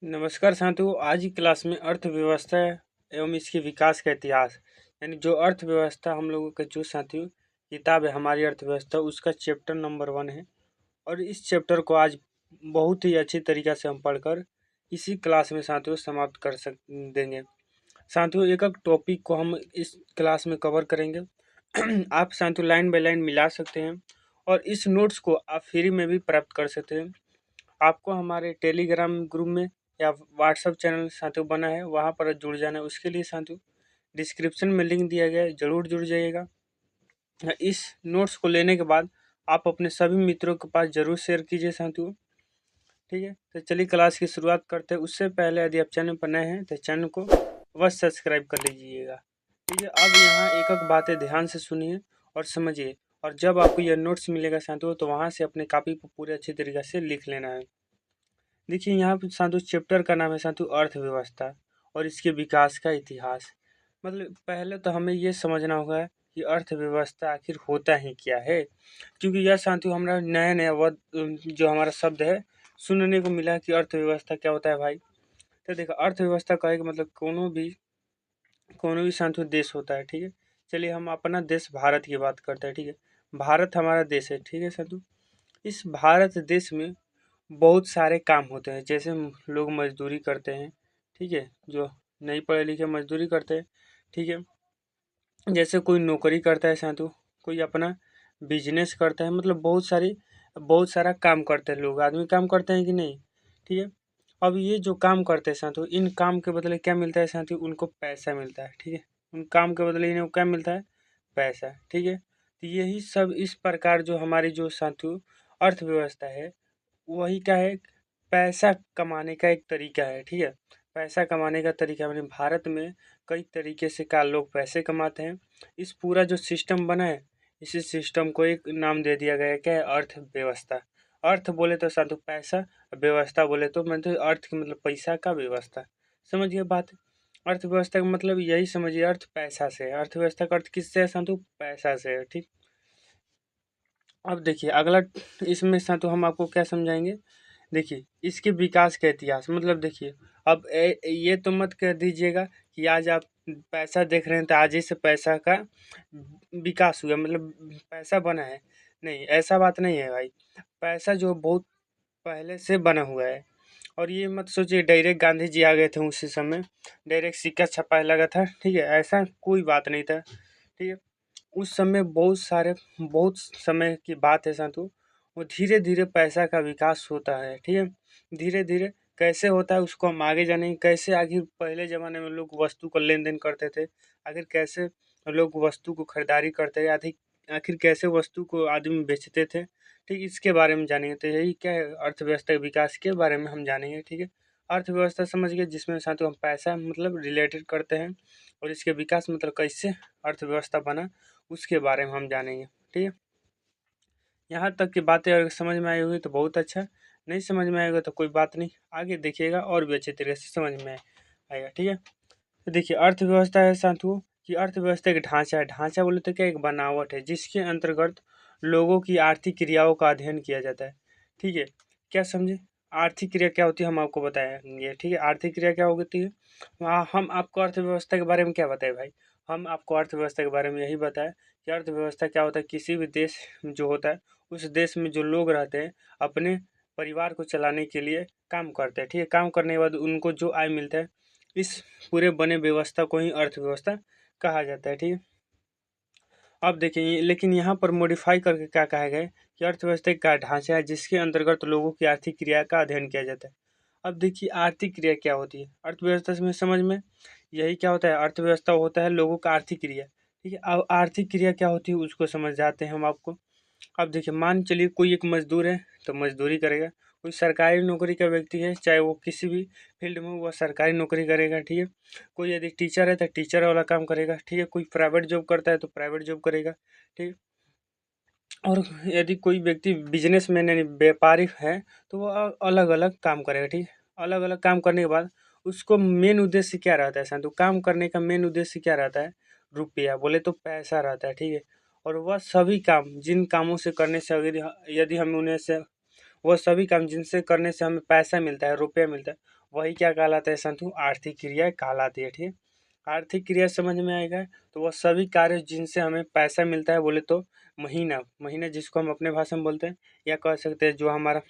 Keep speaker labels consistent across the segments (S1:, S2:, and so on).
S1: नमस्कार साथियों। आज की क्लास में अर्थव्यवस्था एवं इसके विकास का इतिहास यानी जो अर्थव्यवस्था हम लोगों का जो साथियों किताब है हमारी अर्थव्यवस्था उसका चैप्टर नंबर 1 है। और इस चैप्टर को आज बहुत ही अच्छी तरीक़ा से हम पढ़कर इसी क्लास में साथियों समाप्त कर देंगे। साथियों एक एक टॉपिक को हम इस क्लास में कवर करेंगे। आप साथियों लाइन बाय लाइन मिला सकते हैं और इस नोट्स को आप फ्री में भी प्राप्त कर सकते हैं। आपको हमारे टेलीग्राम ग्रुप में या व्हाट्सएप चैनल साथियों बना है, वहाँ पर जुड़ जाना है। उसके लिए साथियों डिस्क्रिप्शन में लिंक दिया गया है, ज़रूर जुड़ जाइएगा। इस नोट्स को लेने के बाद आप अपने सभी मित्रों के पास ज़रूर शेयर कीजिए साथियों। ठीक है, तो चलिए क्लास की शुरुआत करते हैं। उससे पहले यदि आप चैनल पर नए हैं तो चैनल को अवश्य सब्सक्राइब कर लीजिएगा। ठीक है, अब यहाँ एक एक बातें ध्यान से सुनिए और समझिए। और जब आपको यह नोट्स मिलेगा साथियों तो वहाँ से अपने कॉपी पर पूरे अच्छे तरीके से लिख लेना है। देखिए यहाँ पे साथियों चैप्टर का नाम है साथियों अर्थव्यवस्था और इसके विकास का इतिहास। मतलब पहले तो हमें ये समझना होगा कि अर्थव्यवस्था आखिर होता ही क्या है, क्योंकि यह साथियों हमारा नया नया वर्ड जो हमारा शब्द है सुनने को मिला कि अर्थव्यवस्था क्या होता है भाई। तो देखो अर्थव्यवस्था का एक मतलब कोनो भी साथियों देश होता है। ठीक है, चलिए हम अपना देश भारत की बात करते हैं। ठीक है, भारत हमारा देश है। ठीक है साथियों, इस भारत देश में बहुत सारे काम होते हैं। जैसे लोग मजदूरी करते हैं, ठीक है, जो नहीं पढ़े लिखे मजदूरी करते हैं। ठीक है, जैसे कोई नौकरी करता है साथियों, कोई अपना बिजनेस करता है, मतलब बहुत सारा काम करते हैं लोग। आदमी काम करते हैं कि नहीं। ठीक है, अब ये जो काम करते हैं साथियों, इन काम के बदले क्या मिलता है साथियों, उनको पैसा मिलता है। ठीक है, उन काम के बदले इन्हें क्या मिलता है, पैसा। ठीक है, तो यही सब इस प्रकार जो हमारी जो साथियों अर्थव्यवस्था है वही क्या है, पैसा कमाने का एक तरीका है। ठीक है, पैसा कमाने का तरीका मैंने भारत में कई तरीके से का लोग पैसे कमाते हैं। इस पूरा जो सिस्टम बना है इसी सिस्टम को एक नाम दे दिया गया है, क्या है, अर्थव्यवस्था। अर्थ बोले तो साधु पैसा, व्यवस्था बोले तो मतलब अर्थ के मतलब पैसा का व्यवस्था। समझिए बात। अर्थव्यवस्था का मतलब यही समझिए, अर्थ पैसा से है। अर्थव्यवस्था का अर्थ किससे है साधु, पैसा से है। ठीक, अब देखिए अगला इसमें साधु हम आपको क्या समझाएंगे। देखिए इसके विकास का इतिहास, मतलब देखिए अब ये तो मत कह दीजिएगा कि आज आप पैसा देख रहे हैं तो आज ही से पैसा का विकास हुआ, मतलब पैसा बना है। नहीं, ऐसा बात नहीं है भाई। पैसा जो बहुत पहले से बना हुआ है। और ये मत सोचिए डायरेक्ट गांधी जी आ गए थे उसी समय, डायरेक्ट सिक्का छपाया लगा था। ठीक है, ऐसा कोई बात नहीं था। ठीक है, उस समय बहुत समय की बात है साधु। वो धीरे धीरे पैसा का विकास होता है। ठीक है, धीरे धीरे कैसे होता है उसको हम आगे जानेंगे। कैसे आखिर पहले ज़माने में लोग वस्तु का लेन देन करते थे, आखिर कैसे लोग वस्तु को खरीदारी करते थे, आखिर कैसे वस्तु को आदमी बेचते थे। ठीक, इसके बारे में जानेंगे। तो यही क्या है, अर्थव्यवस्था के विकास के बारे में हम जानेंगे। ठीक है, अर्थव्यवस्था समझ गए, जिसमें साथ हम पैसा मतलब रिलेटेड करते हैं, और इसके विकास मतलब कैसे अर्थव्यवस्था बना उसके बारे में हम जानेंगे। ठीक है, यहाँ तक की बातें अगर समझ में आई हुई तो बहुत अच्छा, नहीं समझ में आएगा तो कोई बात नहीं, आगे देखिएगा और भी अच्छे तरीके से समझ में आएगा। ठीक है, तो देखिए अर्थव्यवस्था है साथियों कि अर्थव्यवस्था एक ढांचा है। ढांचा बोले तो क्या, एक बनावट है जिसके अंतर्गत लोगों की आर्थिक क्रियाओं का अध्ययन किया जाता है। ठीक है, क्या समझे, आर्थिक क्रिया क्या होती है हम आपको बताएंगे। ठीक है, आर्थिक क्रिया क्या होती है, हम आपको अर्थव्यवस्था के बारे में क्या बताए भाई। हम आपको अर्थव्यवस्था के बारे में यही बताएं कि अर्थव्यवस्था क्या होता है। किसी भी देश जो होता है उस देश में जो लोग रहते हैं अपने परिवार को चलाने के लिए काम करते हैं। ठीक है, काम करने के बाद उनको जो आय मिलता है, इस पूरे बने व्यवस्था को ही अर्थव्यवस्था कहा जाता है। ठीक है, अब देखिए लेकिन यहाँ पर मॉडिफाई करके क्या कहा गया है कि अर्थव्यवस्था का ढांचा है जिसके अंतर्गत लोगों की आर्थिक क्रिया का अध्ययन किया जाता है। अब देखिए आर्थिक क्रिया क्या होती है अर्थव्यवस्था में, समझ में यही क्या होता है, अर्थव्यवस्था होता है लोगों का आर्थिक क्रिया। ठीक है, अब आर्थिक क्रिया क्या होती है उसको समझ जाते हैं हम आपको। अब देखिए मान चलिए कोई एक मजदूर है तो मजदूरी करेगा। कोई सरकारी नौकरी का व्यक्ति है, चाहे वो किसी भी फील्ड में वह सरकारी नौकरी करेगा। ठीक है, कोई यदि टीचर है तो टीचर वाला काम करेगा। ठीक है, कोई प्राइवेट जॉब करता है तो प्राइवेट जॉब करेगा। ठीक है, और यदि कोई व्यक्ति बिजनेसमैन यानी व्यापारी है तो वो अलग अलग काम करेगा। ठीक है, अलग अलग काम करने के बाद उसको मेन उद्देश्य क्या रहता है तो काम करने का मेन उद्देश्य क्या रहता है, रुपया बोले तो पैसा रहता है। ठीक है, और वह सभी काम जिन कामों से करने से अगर यदि हम उन्हें से वो सभी काम जिनसे करने से हमें पैसा मिलता है, रुपया मिलता है, वही क्या कहलाता है संतु, आर्थिक क्रिया कहलाती है। ठीक, आर्थिक क्रिया समझ में आएगा। तो वह सभी कार्य जिनसे हमें पैसा मिलता है, बोले तो महीना, महीना जिसको हम अपने भाषा में बोलते हैं, या कह सकते हैं जो हमारा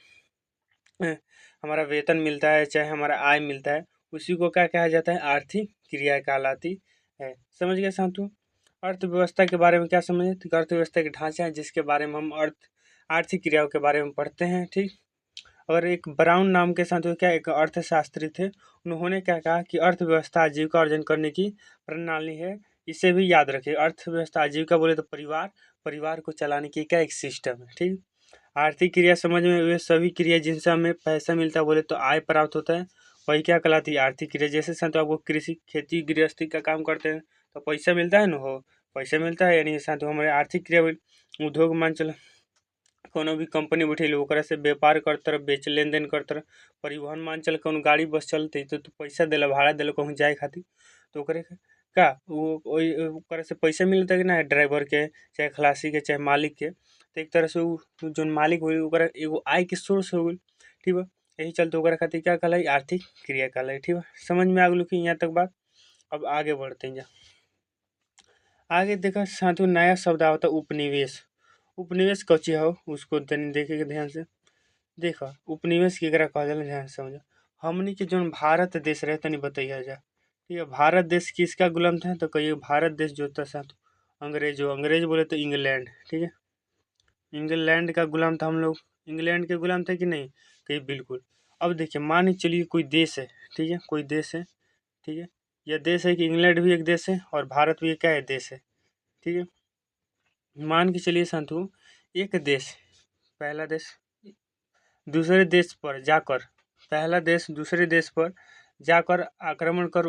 S1: हमारा वेतन मिलता है, चाहे हमारा आय मिलता है, उसी को क्या कहा जाता है, आर्थिक क्रिया कहलाती है। समझ गए साथों। अर्थव्यवस्था के बारे में क्या समझे, तो अर्थव्यवस्था के ढांचे हैं जिसके बारे में हम आर्थिक क्रियाओं के बारे में पढ़ते हैं। ठीक, और एक ब्राउन नाम के साथ क्या एक अर्थशास्त्री थे, उन्होंने क्या कहा कि अर्थव्यवस्था आजीविका अर्जन करने की प्रणाली है। इसे भी याद रखिए, अर्थव्यवस्था आजीविका बोले तो परिवार, परिवार को चलाने की क्या एक सिस्टम है। ठीक, आर्थिक क्रिया समझ में वे सभी क्रिया जिनसे हमें पैसा मिलता है, बोले तो आय प्राप्त होता है, वही क्या कहलाती है, आर्थिक क्रिया। जैसे संत आपको कृषि, खेती गृहस्थी का काम करते हैं तो पैसा मिलता है ना, हो पैसा मिलता है, यानी संत हमारे आर्थिक क्रिया। उद्योग मान चलो कोनो भी कंपनी बैठे ओकरा से व्यापार करते, बेच लेन देन करते, परिवहन मान चल कोनो गाड़ी बस चलते तो पैसा दिला, भाड़ा दिला कहूँ जाए खातिर, तो ओकरे का वो ओकरा से पैसा मिलता है कि ना, ड्राइवर के चाहे खलासी के चाहे मालिक के। तो एक तरह से जो मालिक हो ओकरा एगो आय के सोर्स हो गई। ठीक है, यही चलते ओकरा खातिर क्या कहलाई, आर्थिक क्रिया कहलाई। ठीक है, समझ में आ गई कि यहाँ तक बात। अब आगे बढ़ते हैं। आगे देखा साथियों, नया शब्द आता है उपनिवेश। उपनिवेश कौची हो उसको तनी देखेगा ध्यान से। देखा उपनिवेश केकरा कहल जाला, ध्यान से समझो। हमनी के जो भारत देश रहे तनी बताइए जा। ठीक है, भारत देश किसका गुलाम था, तो कहिए भारत देश जो था साथ अंग्रेजों, अंग्रेज बोले तो इंग्लैंड। ठीक है, इंग्लैंड का गुलाम था हम लोग, इंग्लैंड के गुलाम थे कि नहीं, कही बिल्कुल। अब देखिए मान के चलिए कोई देश है, ठीक है, कोई देश है, ठीक है, यह देश है कि इंग्लैंड भी एक देश है और भारत भी क्या है, देश है। ठीक है, मान के चलिए संतु, एक देश, पहला देश दूसरे देश पर जाकर, पहला देश दूसरे देश पर जाकर आक्रमण कर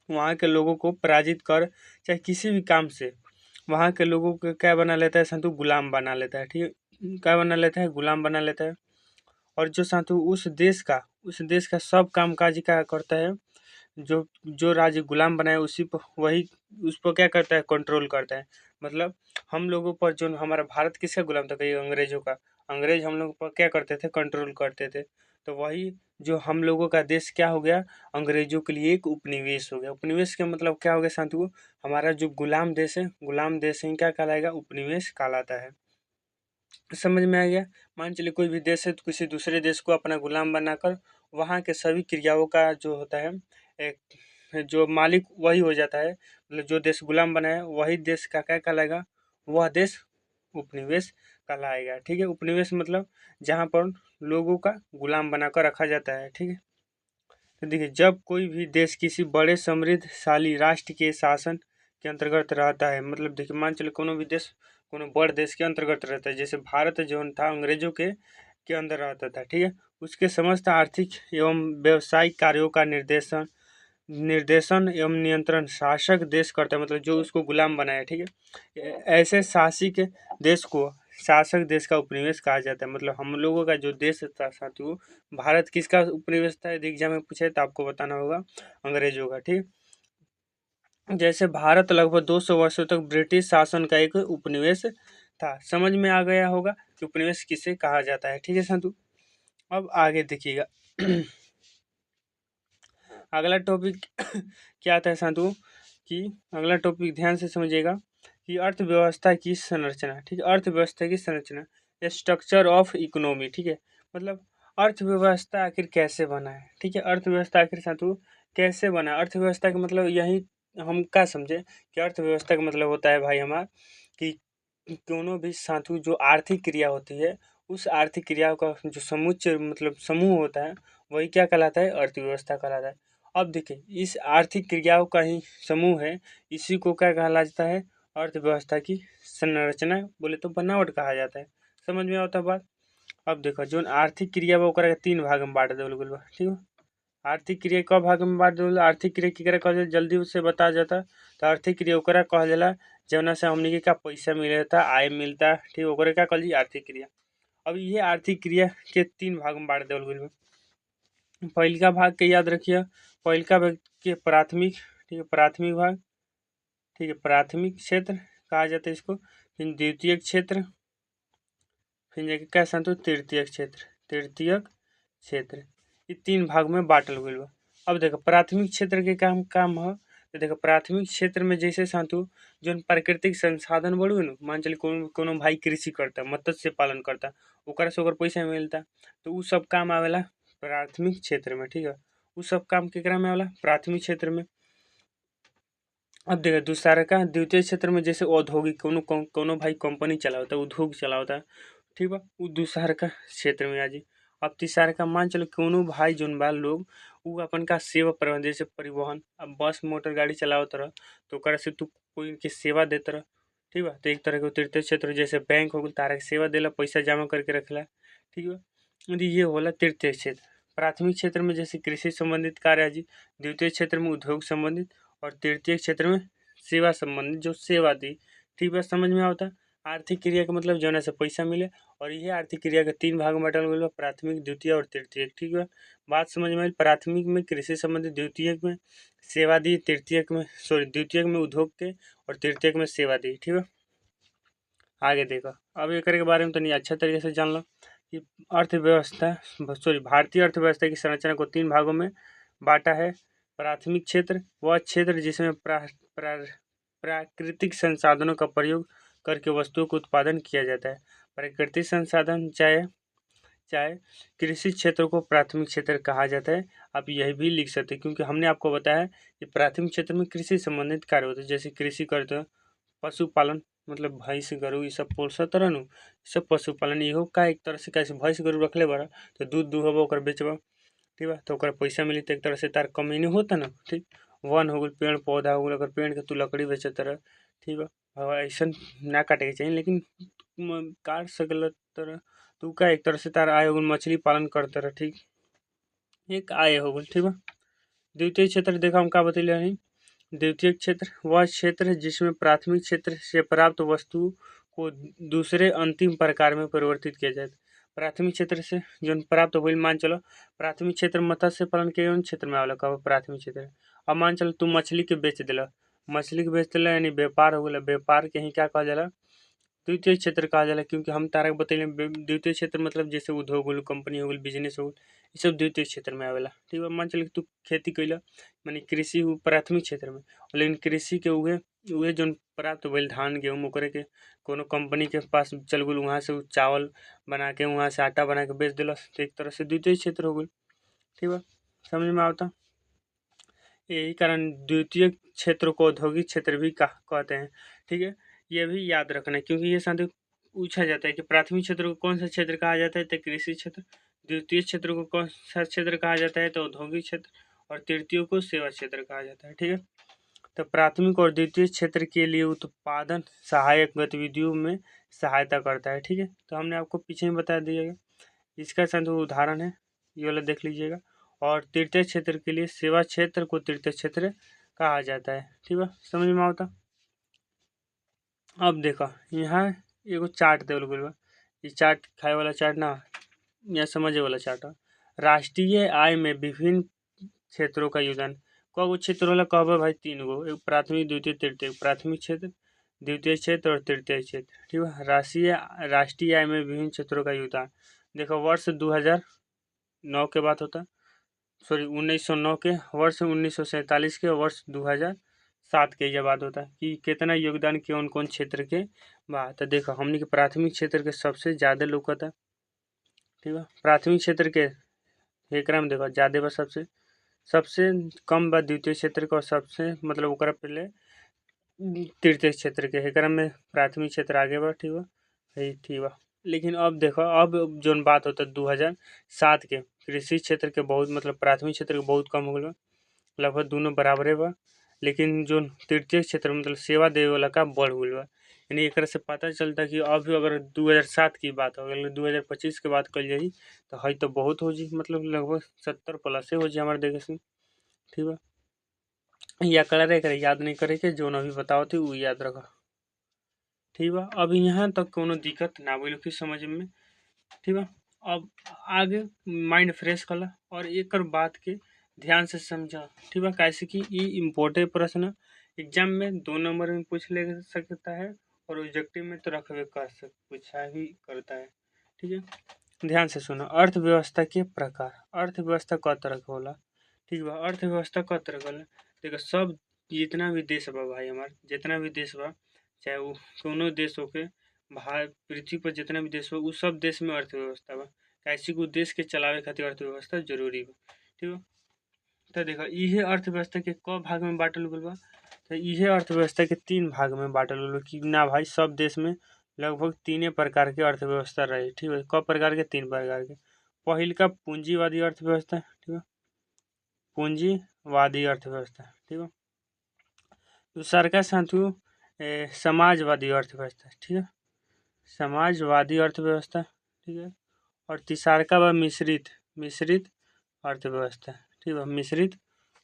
S1: वहाँ के लोगों को पराजित कर, चाहे किसी भी काम से वहाँ के लोगों को क्या बना लेता है संतु, गुलाम बना लेता है। ठीक है, क्या बना लेता है, गुलाम बना लेता है। और जो संतु उस देश का सब काम काज क्या करता है, जो जो राज्य गुलाम बनाए उसी पर, वही उस पर क्या करता है, कंट्रोल करता है। मतलब हम लोगों पर जो हमारा भारत किसका गुलाम था, कहीं अंग्रेजों का, अंग्रेज हम लोगों पर क्या करते थे, कंट्रोल करते थे। तो वही जो हम लोगों का देश क्या हो गया, अंग्रेजों के लिए एक उपनिवेश हो गया। उपनिवेश का मतलब क्या हो गया साथियों, हमारा जो गुलाम देश है, गुलाम देश ही क्या कहलाएगा, उपनिवेश कहलाता है। समझ में आ गया। मान चलिए कोई भी देश है तो किसी दूसरे देश को अपना गुलाम बनाकर वहाँ के सभी क्रियाओं का जो होता है, एक जो मालिक वही हो जाता है। मतलब जो देश गुलाम बनाए वही देश का क्या कहलाएगा, वह देश उपनिवेश कहलाएगा। ठीक है, उपनिवेश मतलब जहाँ पर लोगों का गुलाम बनाकर रखा जाता है। ठीक है, तो देखिए जब कोई भी देश किसी बड़े समृद्धशाली राष्ट्र के शासन के अंतर्गत रहता है, मतलब देखिए मान चलो कोनो भी देश कोनो बड़ देश के अंतर्गत रहता है, जैसे भारत जो था अंग्रेजों के अंदर रहता था। ठीक है, उसके समस्त आर्थिक एवं व्यावसायिक कार्यों का निर्देशन निर्देशन एवं नियंत्रण शासक देश करता है, मतलब जो उसको गुलाम बनाया। ठीक है, ऐसे शासिक देश को शासक देश का उपनिवेश कहा जाता है। मतलब हम लोगों का जो देश था साथियों, भारत किसका उपनिवेश था, यदि एग्जाम में पूछे तो आपको बताना होगा अंग्रेजों का। ठीक, जैसे भारत लगभग 200 वर्षों तक ब्रिटिश शासन का एक उपनिवेश था। समझ में आ गया होगा कि उपनिवेश किसे कहा जाता है। ठीक है संतु, अब आगे देखिएगा। अगला टॉपिक क्या आता है संतु, कि अगला टॉपिक ध्यान से समझिएगा कि अर्थव्यवस्था की संरचना। ठीक है, अर्थव्यवस्था की संरचना, स्ट्रक्चर ऑफ इकोनॉमी। ठीक है, मतलब अर्थव्यवस्था आखिर कैसे बना है। ठीक है, अर्थव्यवस्था आखिर संतु कैसे बना। अर्थव्यवस्था का मतलब यही हम क्या समझे कि अर्थव्यवस्था का मतलब होता है भाई हमारा कि दोनों भी साथु जो आर्थिक क्रिया होती है, उस आर्थिक क्रिया का जो समुच्चय मतलब समूह होता है, वही क्या कहलाता है, अर्थव्यवस्था कहलाता है। अब देखिए इस आर्थिक क्रियाओं का ही समूह है, इसी को क्या कहा जाता है, अर्थव्यवस्था की संरचना बोले तो बनावट कहा जाता है। समझ में आता बात। अब देखो जो आर्थिक क्रिया बा ओकरा के 3 भाग में बांट देवल गइल बा। ठीक है, आर्थिक क्रिया क भाग में बांट देवल, आर्थिक क्रिया केकरा कहल जाला, जल्दी से बता जाता। तो आर्थिक क्रिया ओकरा कहल जाला जवना से हमनी के का पैसा मिलता, आय मिलता। ठीक, ओकरे का कहल जी आर्थिक क्रिया। अब ये आर्थिक क्रिया के 3 भाग में बांट देवल गइल बा। पहिलका भाग के याद रखिए, पहिलका भाग के प्राथमिक। ठीक है, प्राथमिक भाग। ठीक है, प्राथमिक क्षेत्र कहा जाता है इसको। फिर द्वितीय क्षेत्र, फिर जाके क्या संतु तृतीयक क्षेत्र। तृतीयक क्षेत्र ये 3 भाग में बांटल गइल बा। अब देखो प्राथमिक क्षेत्र के काम ह। तो देखो प्राथमिक क्षेत्र में जैसे संतु जोन प्राकृतिक संसाधन बढ़ू न, मान चलिए कोनो भाई कृषि करता, मत्स्य पालन करता, ओकरा से ओकर पैसा मिलता, तो उ सब काम आवेला प्राथमिक क्षेत्र में। ठीक है, उ सब काम केकरा में आवेला प्राथमिक क्षेत्र में। अब देखो दूसरा का द्वितीय क्षेत्र में जैसे औद्योगिक कोनो भाई कंपनी चलावता, उद्योग चलावता, ठीक बा, उ दूसरा का क्षेत्र में आ जी। अब तीसरा का मान चलो कोनो भाई जोन बा लोग उ अपन का सेवा प्रबंध जैसे परिवहन, अब बस मोटर गाड़ी चलावत रह तो ओकरा से तू कोई के सेवा देत रह, ठीक बा, तो एक तरह के तृतीय क्षेत्र जैसे बैंक हो गल, तारा के सेवा देला, पैसा जमा करके रखला, ठीक बा, यदि ये होला तृतीय क्षेत्र। प्राथमिक क्षेत्र में जैसे कृषि संबंधित कार्य है जी, द्वितीय क्षेत्र में उद्योग संबंधित, और तृतीय क्षेत्र में सेवा संबंधित जो सेवा दी। ठीक बा, समझ में आवता। आर्थिक क्रिया का मतलब जौना से पैसा मिले, और यह आर्थिक क्रिया के 3 भाग में बांटल गइल बा, प्राथमिक, द्वितीय और तृतीयक। ठीक बा, बात समझ में आई। प्राथमिक में कृषि संबंधित, द्वितीयक में सेवा दी, तृतीयक में द्वितीयक में उद्योग के, और तृतीयक में सेवा दी। ठीक है, आगे देखो। अब एक के बारे में तनी अच्छा तरीके से जान लो कि अर्थव्यवस्था भारतीय अर्थव्यवस्था की संरचना को 3 भागों में बांटा है। प्राथमिक क्षेत्र वह क्षेत्र जिसमें प्राकृतिक संसाधनों का प्रयोग करके वस्तुओं का उत्पादन किया जाता है। प्राकृतिक संसाधन चाहे कृषि क्षेत्र को प्राथमिक क्षेत्र कहा जाता है। आप यह भी लिख सकते हैं, क्योंकि हमने आपको बताया कि प्राथमिक क्षेत्र में कृषि संबंधित कार्य होते हैं, जैसे कृषि करते हैं, पशुपालन मतलब भैंस गरु ये सब पोसत रहनु, सब पशुपालन इहो का एक तरह से कैसे भैंस गरु रखले बारा तो दूध दुहबा ओकर बेचबा, ठीक बा, तो ओकर पैसा मिली, तो एक तरह से तार कमैनी होता ना। ठीक, वन हो गल, पेड़ पौधा हो गल, अगर पेड़ के तू लकड़ी बेचत रह, ठीक बा, ऐसा ना काटे के चाहिए, लेकिन काट सकल तरह तो का एक तरह से तार आय हो गल, मछली पालन करते रह, ठीक, एक आय हो गल। ठीक बा, द्वितीय क्षेत्र देखा हम का बतैले हनी। द्वितीय क्षेत्र वह क्षेत्र है जिसमें प्राथमिक क्षेत्र से प्राप्त वस्तु को दूसरे अंतिम प्रकार में परिवर्तित किया जाए। प्राथमिक क्षेत्र से जो प्राप्त हो, मान चलो प्राथमिक क्षेत्र मत्स्य पालन के क्षेत्र में आवेला कब प्राथमिक क्षेत्र। अब मान चलो तू मछली के बेच दिला, यानी व्यापार हो गया, व्यापार के ही क्या कहा जाला द्वितीय क्षेत्र कहा जाला, क्योंकि हम तारा के बतैले द्वितीय क्षेत्र मतलब जैसे उद्योग हो, कंपनी हो गई, बिजनेस हो, ये सब द्वितीय क्षेत्र में आवेला। ठीक है, मान चल तू खेती कैला, मानी कृषि प्राथमिक क्षेत्र में, लेकिन कृषि के उहे जो प्राप्त भइल धान गेहूँ ओकरे के कोनो कंपनी के पास चल गल, वहाँ से चावल बना के वहाँ से आटा बना के बेच दिलस, तो एक तरह से द्वितीय क्षेत्र हो गल। ठीक है, समझ में आवता। यही कारण द्वितीय क्षेत्र को औद्योगिक क्षेत्र भी कहते हैं। ठीक है, ये भी याद रखना है, क्योंकि ये साथ पूछा जाता है कि प्राथमिक क्षेत्र को कौन सा क्षेत्र कहा जाता है, तो कृषि क्षेत्र। द्वितीय क्षेत्र को कौन सा क्षेत्र कहा जाता है, तो औद्योगिक क्षेत्र। और तृतीय को सेवा क्षेत्र कहा जाता है। ठीक है, तो प्राथमिक और द्वितीय क्षेत्र के लिए उत्पादन सहायक गतिविधियों में सहायता करता है। ठीक है, तो हमने आपको पीछे में बता दिया, इसका संत उदाहरण है, ये वाला देख लीजिएगा। और तृतीय क्षेत्र के लिए सेवा क्षेत्र को तृतीय क्षेत्र कहा जाता है। ठीक है, समझ में आता। अब देखो यहाँ एगो चार्ट देवल गइल बा, ये चार्ट खाए वाला चार्ट ना, यहाँ समझे वाला चार्ट है। राष्ट्रीय आय में विभिन्न क्षेत्रों का योगदान। कगो क्षेत्र वाला कहबा भाई 3 गो, एक प्राथमिक, द्वितीय, तृतीय। प्राथमिक क्षेत्र, द्वितीय क्षेत्र और तृतीय क्षेत्र। ठीक है, राष्ट्रीय आय में विभिन्न क्षेत्रों का योगदान। देखो वर्ष 2009 के बात होता, सॉरी 1909 के, वर्ष 1947 के, वर्ष 2007 के ये बात होता कि कितना योगदान के कौन क्षेत्र के बात। तो देखो हमने के प्राथमिक क्षेत्र के सबसे ज़्यादा लौकता। ठीक है, प्राथमिक क्षेत्र के एकरा में देखो ज़्यादा बा, सबसे कम बा द्वितीय क्षेत्र का, और सबसे मतलब ओकरा पहले तृतीय क्षेत्र के, एकरा में प्राथमिक क्षेत्र आगे बा। ठीक बा, ठीक बा। लेकिन अब देखो अब जोन बात होता 2007 के, कृषि क्षेत्र के बहुत मतलब प्राथमिक क्षेत्र के बहुत कम हो गया, लगभग दोनों बराबरे बा। लेकिन जो तृतीय क्षेत्र मतलब सेवा देवे वाला का बढ़ गई बा। यानी एक से पता चलता कि अब अगर 2007 की बात हो, अगर 2025 के बात कल जाई तो है तो बहुत हो जी, मतलब लगभग 70 प्लस हो जी हमारे देखे से। ठीक बा, या करे करे याद नहीं करे के, जो अभी बताओ थी वो याद रखा। ठीक बा, अब यहाँ तक कोनो दिक्कत ना बोलो कि समझ में। ठीक बा, अब आगे माइंड फ्रेश कला और एक बात के ध्यान से समझा। ठीक बा, कैसे कि ये इम्पोर्टेंट प्रश्न एग्जाम में 2 नंबर में पूछ ले सकता है, और ऑब्जेक्टिव में तो रखबे कर पूछा ही करता है। ठीक है। ध्यान से सुनो, अर्थव्यवस्था के प्रकार। अर्थव्यवस्था क तरह के होला, ठीक बा। अर्थव्यवस्था क तरह के होला, देखो सब जितना भी देश बा भाई, हमार जितना भी देश बा, चाहे वो कोनो देश होके, भारत पृथ्वी पर जितना भी देश बा उ सब देश में अर्थव्यवस्था बा। कैसे को देश के चलावे खातिर अर्थव्यवस्था जरूरी बा, ठीक बा। तो देखो इहे अर्थव्यवस्था के क भाग में बांटल गइल बा, तो इहे अर्थव्यवस्था के 3 भाग में बांटल गइल बा कि ना भाई, सब देश में लगभग 3 प्रकार के अर्थव्यवस्था रही, ठीक है। क प्रकार के? 3 प्रकार के। पहिल का पूंजीवादी अर्थव्यवस्था, ठीक है, पूंजीवादी अर्थव्यवस्था, ठीक है। दूसर का साथियों समाजवादी अर्थव्यवस्था, ठीक है, समाजवादी अर्थव्यवस्था, ठीक है। और तीसर का बा मिश्रित मिश्रित अर्थव्यवस्था, ठीक है, मिश्रित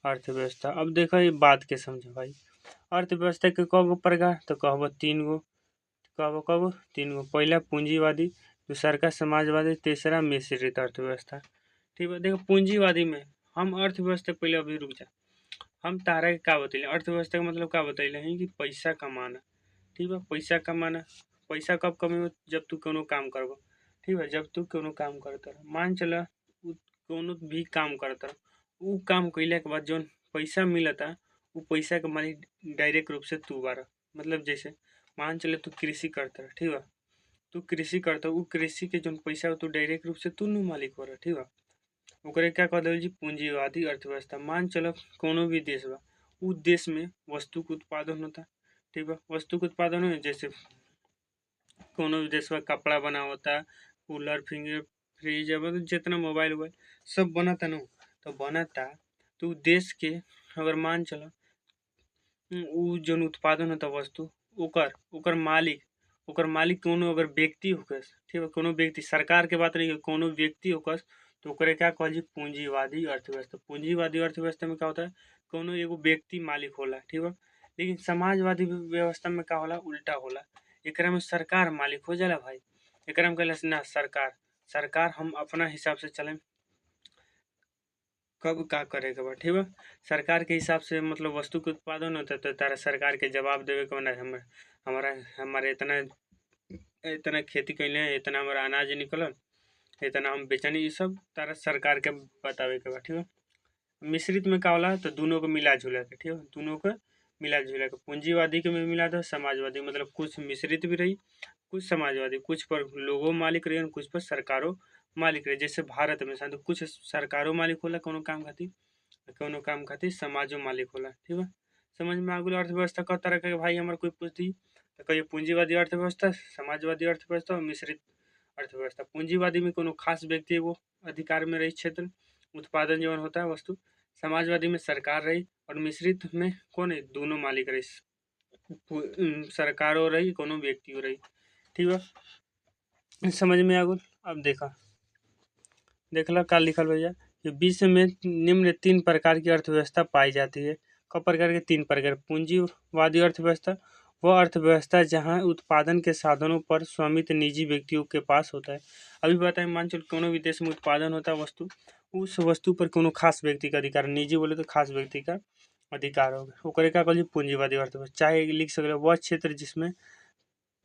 S1: अर्थव्यवस्था। अब देखो ये बात के समझो भाई, अर्थव्यवस्था के कगो प्रकार, तो कहबो 3 गो, कहबो 3 गो। पहला पूंजीवादी, दूसर का समाजवादी, तीसरा मिश्रित अर्थव्यवस्था, ठीक है। देखो पूंजीवादी में हम अर्थव्यवस्था पहले अभी रुक जा, हम तारा के का बतैले, अर्थव्यवस्था का मतलब का बतैले हैं कि पैसा कमाना, ठीक है। पैसा कमाना, पैसा कब कमेबो? जब तू कोनो काम करबो, ठीक है। जब तू कोनो काम करता रह, मान चला कोनो भी काम करता रह, उ काम कइला के बाद जौन पैसा मिलता, उ पैसा के मालिक डायरेक्ट रूप से तू बारा। मतलब जैसे मान चले तू कृषि करता रह, ठीक है, तू कृषि करता, उ कृषि के जौन पैसा हो तू डायरेक्ट रूप से तू नु मालिक हो रहा, ठीक है। ओकरे क्या कह देल जी? पूंजीवादी अर्थव्यवस्था। मान चलो कोनो भी देश बा, उ देश में वस्तु के उत्पादन होता, ठीक बा। वस्तु के उत्पादन हो, जैसे कोनो भी देश में कपड़ा बना होता, कूलर, फिंगर फ्रिज, मतलब जितना मोबाइल वोबाइल सब बनता न, तो बनता, तो उ देश के अगर मान चलो उ जौन उत्पादन होता वस्तु, ओकर ओकर मालिक कोनो अगर व्यक्ति होकस, ठीक है, कोनो व्यक्ति, सरकार के बात नहीं है, कोनो व्यक्ति होकस, तो ओकरे क्या कहल जी? पूंजीवादी अर्थव्यवस्था। पूंजीवादी अर्थव्यवस्था में क्या होता है? कोनो एगो व्यक्ति मालिक होला, ठीक है। लेकिन समाजवादी व्यवस्था में का होला? उल्टा होला। एकरा में सरकार मालिक हो जाला भाई। एकरा में कहला ना, सरकार हम अपना हिसाब से चलें, कब का करे के बा, ठीक बा। सरकार के हिसाब से मतलब वस्तु के उत्पादन होता, तो तारा सरकार के जवाब देवे के बना, हमारा हमारे इतना इतना खेती कैले हैं, इतना हमारा अनाज निकलल, इतना हम बेचनी, ये सब तारा सरकार के बतावे के बा, ठीक है। मिश्रित में का होला? तो दोनों को मिला जुला के, ठीक है, दोनों को मिला जुला के। पूंजीवादी के में मिला दो समाजवादी, मतलब कुछ मिश्रित भी रही, कुछ समाजवादी, कुछ पर लोगों मालिक रही, कुछ पर सरकारों मालिक रही। जैसे भारत में साथ कुछ सरकारों मालिक होला कोनो काम खातिर समाजों मालिक होला, ठीक है। समझ में आ गई? अर्थव्यवस्था क तरह के भाई, हमारे कोई पूछ दी तो कहिए पूंजीवादी अर्थव्यवस्था, समाजवादी अर्थव्यवस्था और मिश्रित अर्थव्यवस्था। पूंजीवादी में कोनो खास व्यक्ति एगो अधिकार में रही क्षेत्र उत्पादन जवन होता है वस्तु, समाजवादी में सरकार रही, और मिश्रित में कौन है? दोनों मालिक रही, सरकारों रही, कोनो व्यक्तियों रही, ठीक है। समझ में आ गई? अब देखला का लिखल भैया कि विश्व में निम्न 3 प्रकार की अर्थव्यवस्था पाई जाती है। क प्रकार के? 3 प्रकार। पूंजीवादी अर्थव्यवस्था, वह अर्थव्यवस्था जहां उत्पादन के साधनों पर स्वामित्व निजी व्यक्तियों के पास होता है। अभी बताएं, मान चलो कोनो भी देश में उत्पादन होता है वस्तु, उस वस्तु पर कोनो खास व्यक्ति का अधिकार, निजी बोले तो खास व्यक्ति का अधिकार होगा, ओकरे का कहल जी? पूंजीवादी अर्थव्यवस्था। चाहे लिख सकते वह क्षेत्र जिसमें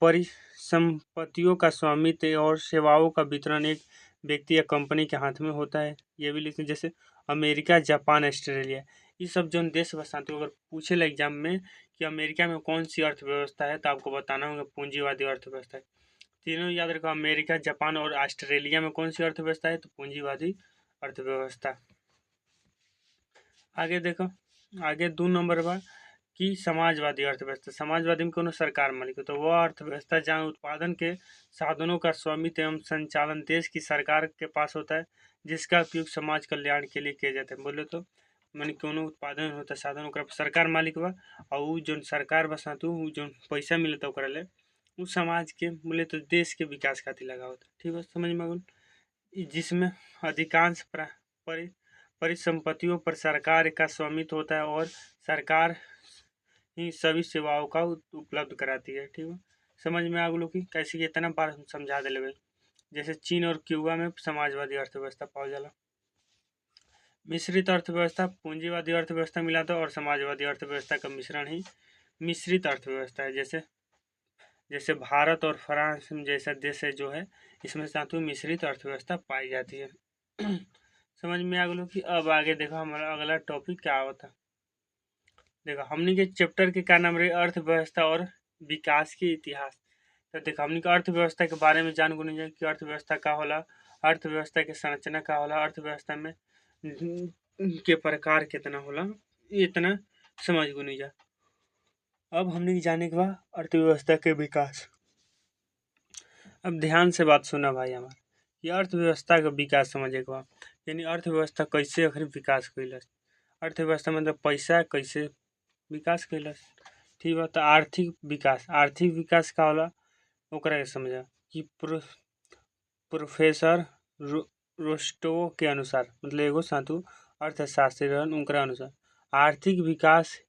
S1: परिसंपत्तियों का स्वामित्व और सेवाओं का वितरण एक व्यक्ति या कंपनी के हाथ में होता है। ये भी लिखें, जैसे अमेरिका, जापान, ऑस्ट्रेलिया, ये सब जो देश बसाते, अगर पूछे एग्जाम में कि अमेरिका में कौन सी अर्थव्यवस्था है, तो आपको बताना होगा पूंजीवादी अर्थव्यवस्था है। तीनों याद रखो, अमेरिका, जापान और ऑस्ट्रेलिया में कौन सी अर्थव्यवस्था है? तो पूंजीवादी अर्थव्यवस्था। आगे देखो, आगे 2 नंबर बा कि समाजवादी अर्थव्यवस्था। समाजवादी में कोनो सरकार मालिक हो, तो वह अर्थव्यवस्था जहाँ उत्पादन के साधनों का स्वामित्व एवं संचालन देश की सरकार के पास होता है, जिसका उपयोग समाज कल्याण के लिए किया जाता है। बोले तो माने कोनो उत्पादन होता है साधन, ओकरा पर सरकार मालिक बा, और उ जौन सरकार बसातू, उ जौन पैसा मिलता ओकरा ले, उ समाज के बोले तो देश के विकास खातिर लगावत, ठीक है। समझ में आ गइल? जिसमें अधिकांश परिसंपत्तियों पर सरकार का स्वामित्व होता है, और सरकार ही सभी सेवाओं का उपलब्ध कराती है, ठीक है। समझ में आ गलो कि कैसे कि इतना बार हम समझा दिले भाई। जैसे चीन और क्यूबा में समाजवादी अर्थव्यवस्था पावल जाला। मिश्रित अर्थव्यवस्था, पूंजीवादी अर्थव्यवस्था मिला था और समाजवादी अर्थव्यवस्था का मिश्रण ही मिश्रित अर्थव्यवस्था है। जैसे जैसे भारत और फ्रांस जैसा देश है जो है, इसमें सातों मिश्रित अर्थव्यवस्था पाई जाती है। समझ में आ गलो कि अब आगे देखो हमारा अगला टॉपिक क्या होता। देखो हमने के चैप्टर के क्या नाम रहे, अर्थव्यवस्था और विकास के इतिहास। तो देखो हमने के अर्थव्यवस्था के बारे में जान गुनी जाए कि अर्थव्यवस्था का होला, अर्थव्यवस्था के संरचना का होला, अर्थव्यवस्था में के प्रकार कितना होला, इतना समझ गुनी जा। अब हमने के जाने के बाद अर्थव्यवस्था के विकास। अब ध्यान से बात सुना भाई हमार, कि अर्थव्यवस्था का विकास समझे के बाद, यानी अर्थव्यवस्था कैसे आखिर विकास कैलस। अर्थव्यवस्था मतलब पैसा कैसे विकास कैलस। ठीक बा। तो आर्थिक विकास, आर्थिक विकास का होला ओकरा के समझा कि प्रोफेसर रोस्टोव के अनुसार, मतलब एगो साधु अर्थशास्त्री रहन, उनका अनुसार आर्थिक विकास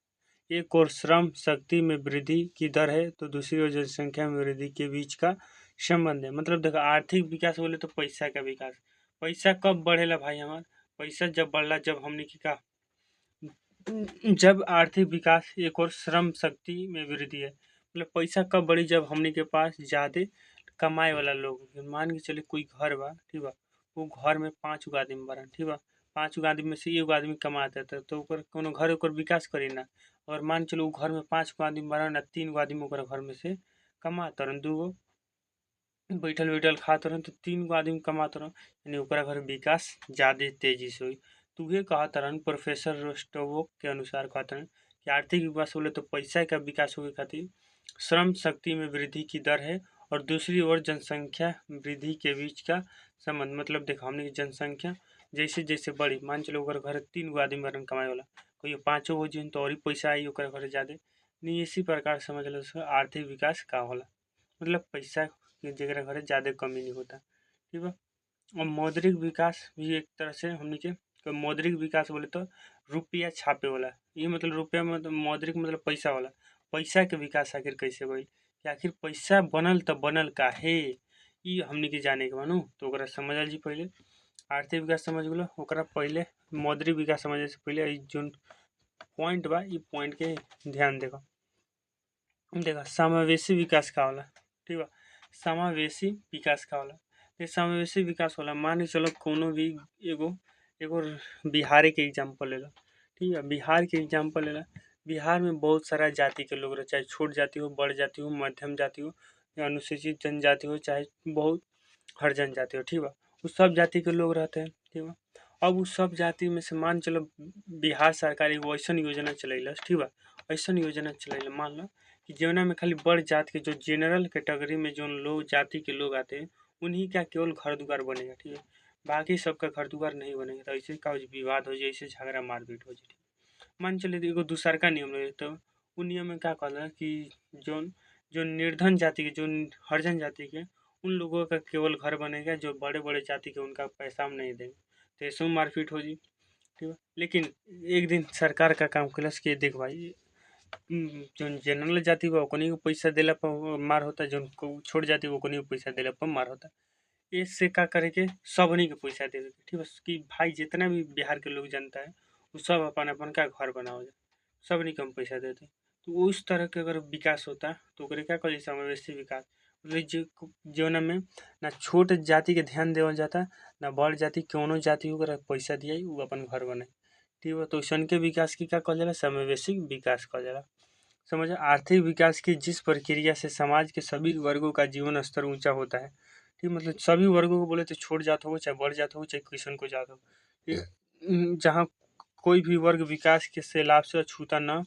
S1: एक और श्रम शक्ति में वृद्धि की दर है, तो दूसरी ओर जनसंख्या में वृद्धि के बीच का संबंध है। मतलब देखो आर्थिक विकास बोले तो पैसा का विकास। पैसा कब बढ़ेला भाई हमार, पैसा जब बढ़ला जब हमने की का, जब आर्थिक विकास एक और श्रम शक्ति में वृद्धि है। मतलब पैसा कब बढ़ी, जब हमने के पास ज़्यादा कमाए वाला लोग होंगे। मान के चले कोई घर बा, ठीक बा, वो घर में 5 गो आदमी बा, ठीक बा, 5 गो आदमी में से एगो आदमी कमाता था, तो ओकर कोनो घर ओकर विकास करी ना। और मान चलो वो घर में 5 गो आदमी बा ना, 3 गो आदमी ओकर घर में से कमाता रहन, 2 गो बैठल बैठल खात रहन, तो 3 गो आदमी कमात रहन, यानी ओकरा घर विकास ज़्यादा तेजी से हुई। तो ये कहत रहन प्रोफेसर रोस्टोव के अनुसार, कहते हैं कि आर्थिक विकास बोले तो पैसा का विकास होने खातिर श्रम शक्ति में वृद्धि की दर है, और दूसरी ओर जनसंख्या वृद्धि के बीच का संबंध। मतलब देखो हमने की जनसंख्या जैसे जैसे बढ़ी, मान चलो ओकर घर 3 गो आदमी बरन कमाए वाला, कोई 5 हो जिन तो और ही पैसा आई ओकर घर ज़्यादा। नहीं इसी प्रकार समझ लो उसका आर्थिक विकास का होला, मतलब पैसा के जगह घरे ज़्यादा कमी नहीं होता। ठीक है। और मौद्रिक विकास भी एक तरह से हमने के, तो मौद्रिक विकास बोले तो रुपया छापे वाला, ये मतलब रुपया मतलब मौद्रिक मतलब पैसा वाला। पैसा के विकास आखिर कैसे भाई, कि आखिर पैसा बनल तो बनल का है, ये हमने के जाने के मानू। तो ओकरा समझल जी पहले आर्थिक विकास समझ गलो, ओकरा पहले मौद्रिक विकास समझे से पहले जो पॉइंट बा, ये पॉइंट के ध्यान देखो। देखो समावेशी विकास का होला, ठीक बा, समावेशी विकास का होला। ये समावेशी विकास होला, मान के चलो कोनो भी एगो एगो बिहार के एग्जाम्पल ले लो, ठीक है, बिहार के एग्जाम्पल ले लो। बिहार में बहुत सारा जाति के लोग रहे, चाहे छोट जाति हो, बड़ जाति हो, मध्यम जाति हो, या अनुसूचित जनजाति हो, चाहे बहुत हर जनजाति हो, ठीक बा, उस सब जाति के लोग रहते हैं, ठीक बा। अब उस सब जाति में से मान चलो बिहार सरकार एगो ऐसा योजना चलैलस, ठीक बा, ऐसा योजना चलैल, मान लो कि जौना में खाली बड़ जात के जो जनरल कैटेगरी में जो लोग जाति के लोग आते हैं, उन्हीं का केवल घर दुआर बनेगा, ठीक है, बाकी सबका घर दुआर नहीं बनेगा। तो ऐसे का विवाद हो जाए, ऐसे झगड़ा मारपीट हो जाए। मान चले एगो दूसर का नियम रहे, तो उन नियम में क्या कहला कि जो जो निर्धन जाति के, जो हरिजन जाति के, उन लोगों का केवल घर बनेगा, जो बड़े बड़े जाति के उनका पैसा हम नहीं देंगे। तो ऐसे में मारपीट हो जी, ठीक है। लेकिन एक दिन सरकार का काम कलस कि देख भाई, जो जनरल जाति बा ओकनी को पैसा देला पर मार होता, जो छोट जाति ओकनी को पैसा देला पर मार होता। इससे का करे के सबनी के पैसा देवे के, ठीक है, कि भाई जितना भी बिहार के लोग जनता है वो सब अपन अपन का घर बनाओ जाए, सबनी के हम पैसा देते। तो उस तरह के अगर विकास होता तो ओकरे क्या कहल समावेशी विकास। मतलब जो जौना में ना छोट जाति के ध्यान देवल जाता, ना बड़ जाति, कौनो जाति ओकरा पैसा दिया वो अपन घर बनाए, ठीक है। तो ऐसन के विकास की क्या कहल जाला, समावेशी विकास कहल जाला। समझ। आर्थिक विकास की जिस प्रक्रिया से समाज के सभी वर्गों का जीवन स्तर ऊंचा होता है, ठीक, मतलब सभी वर्गों को बोले तो छोट जात हो चाहे बड़ जात हो चाहे किसान को जात हो, जहाँ कोई भी वर्ग विकास के से लाभ से अछूता न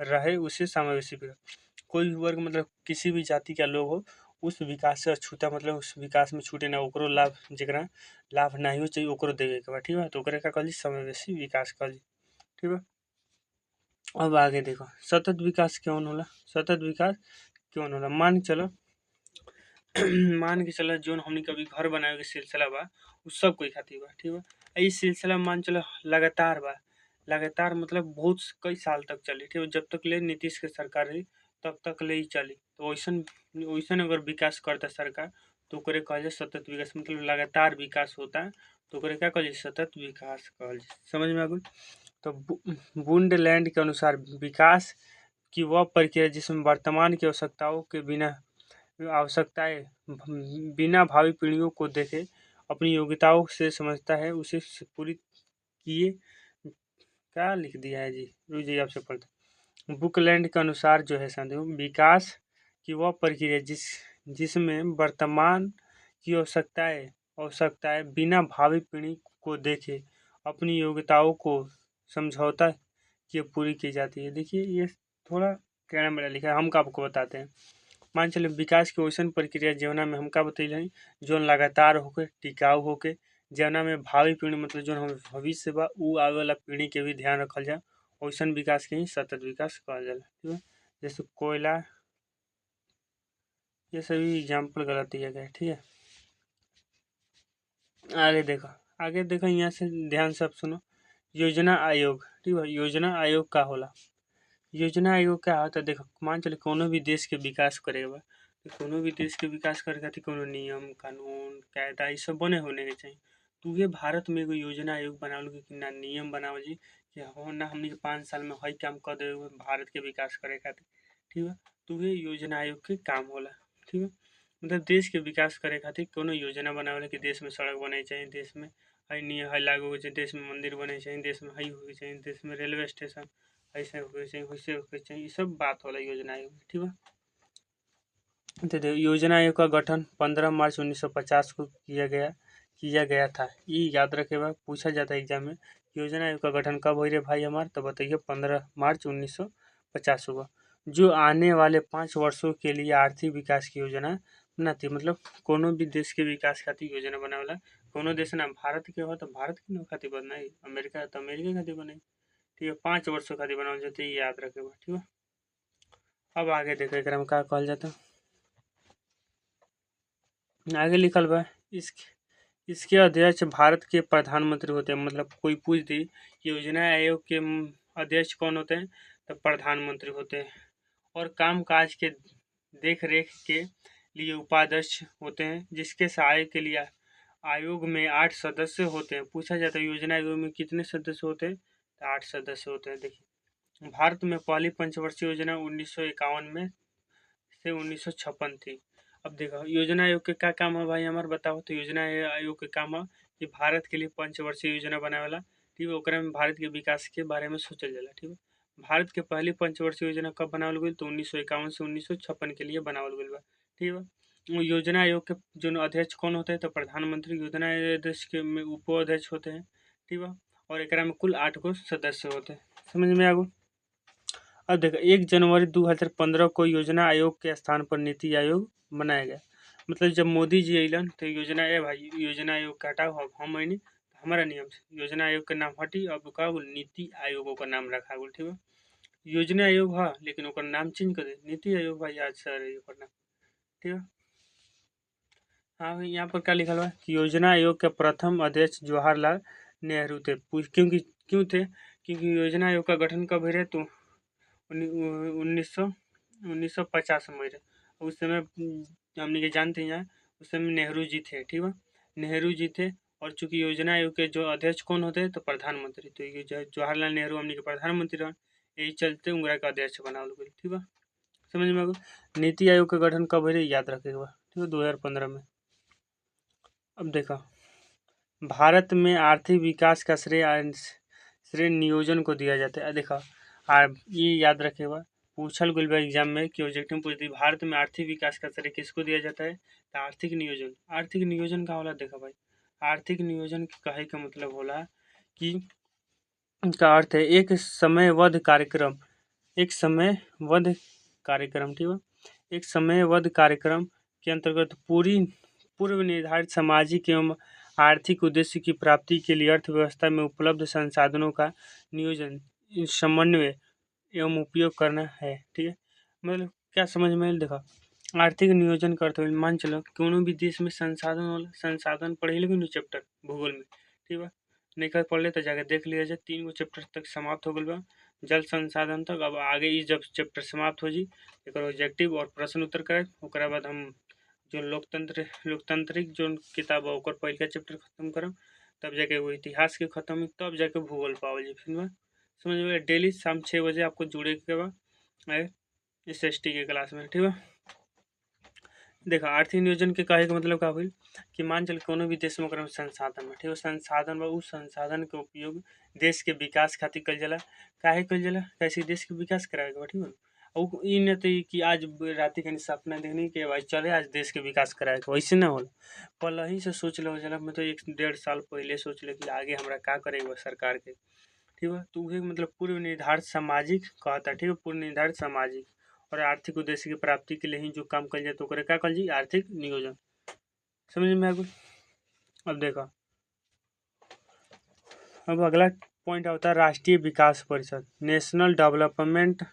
S1: रहे उसे समावेशी विकास। कोई भी वर्ग मतलब किसी भी जाति का लोग हो, उस विकास से अछूता मतलब उस विकास में छूटे ना, ओकरो लाभ जरा लाभ नहीं हो चाहिए ओकरो देवे के बा, ठीक है। तो ओकरे का कहली समावेशी विकास कहली, ठीक है। अब आगे देखो सतत विकास क्यों होला, सतत विकास क्यों होला। मान के चलो मान के चलो जोन हमने कभी घर बनावे के सिलसिला बा, उ सब कोई खातिर बा, ठीक बा। ई सिलसिला मान चलो लगातार बा, लगातार मतलब बहुत कई साल तक चली, ठीक है, जब तक ले नीतीश के सरकार रही तब तक ले ही चली। तो वैसन वैसन अगर विकास करता सरकार तो ओकरे कहल जाए सतत विकास, मतलब लगातार विकास होता है तो ओकरे क्या कहल जाए, सतत विकास कहल जाए। समझ में आ गई। तो बुंडलैंड के अनुसार विकास की वह प्रक्रिया जिसमें वर्तमान की आवश्यकताओं के बिना आवश्यकताएं बिना भावी पीढ़ियों को देखे अपनी योग्यताओं से समझता है, उसे पूरी किए। क्या लिख दिया है जी, रुक आपसे पढ़ते। बुकलैंड के अनुसार जो है साथियों, विकास की वह प्रक्रिया जिसमें वर्तमान की आवश्यकताएं बिना भावी पीढ़ी को देखे अपनी योग्यताओं को समझौता किए पूरी की जाती है। देखिए ये थोड़ा टेढ़ा मेढ़ा लिखा है, हम का आपको बताते हैं। मान चलिए विकास की वैसन प्रक्रिया जवना में हमका बतैले जो लगातार होके टिकाऊ होके जवना में भावी पीढ़ी मतलब जो हम भविष्य बा उ आवे वाला पीढ़ी के भी ध्यान रखल जाए, वैसन विकास के ही सतत विकास कहल जाला। ठीक है, जैसे कोयला, ये सभी एग्जाम्पल गलत दिया गया है। ठीक है, आगे देखो यहाँ से ध्यान से आप सुनो। योजना आयोग, ठीक है, योजना आयोग का होला। योजना आयोग क्या होता है, देखो मान चले कोनो भी देश के विकास करेगा, तो कोनो भी देश के विकास करे खातिर कोनो नियम कानून कायदा ये सब बने होने के चाहिए। तो ये भारत में एगो योजना आयोग बनावल गई कि ना नियम बनावल जी कि हो ना हमनी के 5 साल में हई काम कर देवे भारत के विकास करे खातिर। ठीक है, तो ये योजना आयोग के काम होला। ठीक है, मतलब देश के विकास करे खातिर कोनो योजना बनावल कि देश में सड़क बने चाहिए, देश में हई नियम हई लागू हो चाहिए, देश में मंदिर बने चाहिए, देश में हई हो चाहिए, देश में रेलवे स्टेशन ऐसे होके चाहिए, वैसे होके चाहिए, ये सब बात होला योजना आयोग में। ठीक है, तो देखिए योजना आयोग का गठन 15 मार्च 1950 को किया गया था। ये याद रखे बा, पूछा जाता है एग्जाम में, योजना आयोग का गठन कब हुई रे भाई हमार, तो बताइए 15 मार्च 1950 को, जो आने वाले 5 वर्षों के लिए आर्थिक विकास की योजना बनाती। मतलब कोनो भी देश के विकास खातिर योजना बनावेला। कोनो देश ना भारत के हो तो भारत के खातिर बनाई, अमेरिका तो अमेरिका खातिर बनाई। ठीक है, 5 वर्षों खातिर बनावल जाते, ये याद रखेगा। ठीक है, अब आगे देखो एक में का कहल जाता, आगे लिखल बा इसके अध्यक्ष भारत के प्रधानमंत्री होते हैं। मतलब कोई पूछ दी योजना आयोग के अध्यक्ष कौन होते हैं, तो प्रधानमंत्री होते हैं। और काम काज के देख रेख के लिए उपाध्यक्ष होते हैं, जिसके सहायक के लिए आयोग में 8 सदस्य होते हैं। पूछा जाता है योजना आयोग में कितने सदस्य होते हैं, तो 8 सदस्य होते हैं। देखिए भारत में पहली पंचवर्षीय योजना 1951 में से 1956 थी। अब देखो योजना आयोग के क्या काम है भाई हमारे बताओ, तो योजना आयोग के काम है कि भारत के लिए पंचवर्षीय योजना बनावेला। ठीक है, ओकरा में भारत के विकास के बारे में सोचल जाला। ठीक है, भारत के पहली पंचवर्षीय योजना कब बनावल गई, तो 1951 से 1956 के लिए बनावल गई बा। ठीक है, योजना आयोग के जो अध्यक्ष कौन होते हैं, तो प्रधानमंत्री योजना अध्यक्ष के में उपाध्यक्ष होते हैं। ठीक है, और एकरा में कुल 8 गो सदस्य होते हैं। समझ में आ गो। अब देखो 1 जनवरी 2015 को योजना आयोग के स्थान पर नीति आयोग बनाया गया। मतलब जब मोदी जी अलन तो योजना भाई योजना आयोग का हटाओ, अब हम आईनी हमारा नियम से योजना आयोग का नाम हटी, अब का नीति आयोगों का नाम रखा गया। ठीक है, योजना आयोग हाँ लेकिन ओकर नाम चेंज कर दे, नीति आयोग भाई आज सर ओकर नाम। ठीक है, हाँ भाई यहाँ पर क्या लिखा हुआ है कि योजना आयोग के प्रथम अध्यक्ष जवाहरलाल नेहरू थे। क्यों थे, क्योंकि योजना आयोग का गठन कब हुआ तो 1950 में रहे। उस समय हमने के जानते हैं उस समय नेहरू जी थे। ठीक है, नेहरू जी थे, और चूंकि योजना आयोग के जो अध्यक्ष कौन होते हैं, तो प्रधानमंत्री, तो ये जवाहरलाल नेहरू हमने के प्रधानमंत्री रहे, यही चलते उनका का अध्यक्ष बनावल गई। ठीक है, समझ में आ गई। नीति आयोग का गठन कब हुआ याद रखेगा। ठीक है, 2015 में। अब देखा भारत में आर्थिक विकास का श्रेय नियोजन को दिया जाता है। देखा ये याद रखेगा, पूछल गई बा एग्जाम में कि ऑब्जेक्टिव में पूछ दी भारत में आर्थिक विकास का श्रेय किसको दिया जाता है, तो आर्थिक नियोजन। आर्थिक नियोजन का होला, देखा भाई आर्थिक नियोजन कहे का मतलब होला कि का अर्थ है एक समयबद्ध कार्यक्रम, एक समयबद्ध कार्यक्रम। ठीक है, एक समयबद्ध कार्यक्रम के अंतर्गत पूर्व निर्धारित सामाजिक एवं आर्थिक उद्देश्य की प्राप्ति के लिए अर्थव्यवस्था में उपलब्ध संसाधनों का नियोजन, समन्वय एवं उपयोग करना है। ठीक है, मतलब क्या समझ में देखा आर्थिक नियोजन करते हुए मान चलो कोनो भी देश में संसाधन पढ़े लेकिन चैप्टर भूगोल में। ठीक है, नहीं कर पढ़ ले तो जाके देख लिया जाए, 3 गो चैप्टर तक समाप्त हो गल बा जल संसाधन तक। अब आगे ये जब चैप्टर समाप्त हो जी एक ऑब्जेक्टिव और प्रश्न उत्तर करे, ओकरा बाद हम जो लोकतांत्रिक जो किताब है ओकर पहले का चैप्टर खत्म करम, तब जाके वो इतिहास के खत्म हुई, तब जाके भूगोल पावल जी। फिर में समझ में डेली शाम 6 बजे आपको जुड़े के बाद SST के क्लास में। ठीक है, देखा आर्थिक नियोजन के कहे के मतलब का होइल कि मान चल कोनो भी देश में ओकरा में संसाधन बा, ठीक है, संसाधन बा, उस संसाधन के उपयोग देश के विकास खातिर कइल जाला। काहे कइल जाला? कैसे देश के विकास करावे के बा, ठीक बा। और ई न त कि आज राती के सपना देखनी कि भाई चले आज देश के विकास करावे के, वैसे ना होला। पहले ही से सोच लो जाला, मतलब 1 डेढ़ साल पहले सोच ले कि आगे हमरा का करे के बा सरकार के, ठीक बा। तो उहे मतलब पूर्व निर्धारित सामाजिक कहता, ठीक है, पूर्व निर्धारित सामाजिक और आर्थिक उद्देश्य की प्राप्ति के लिए ही जो काम कल जाए तो ओकरे का कल जी आर्थिक नियोजन। समझ में आ गई? अब देखो, अब अगला पॉइंट आता है राष्ट्रीय विकास परिषद, नेशनल डेवलपमेंट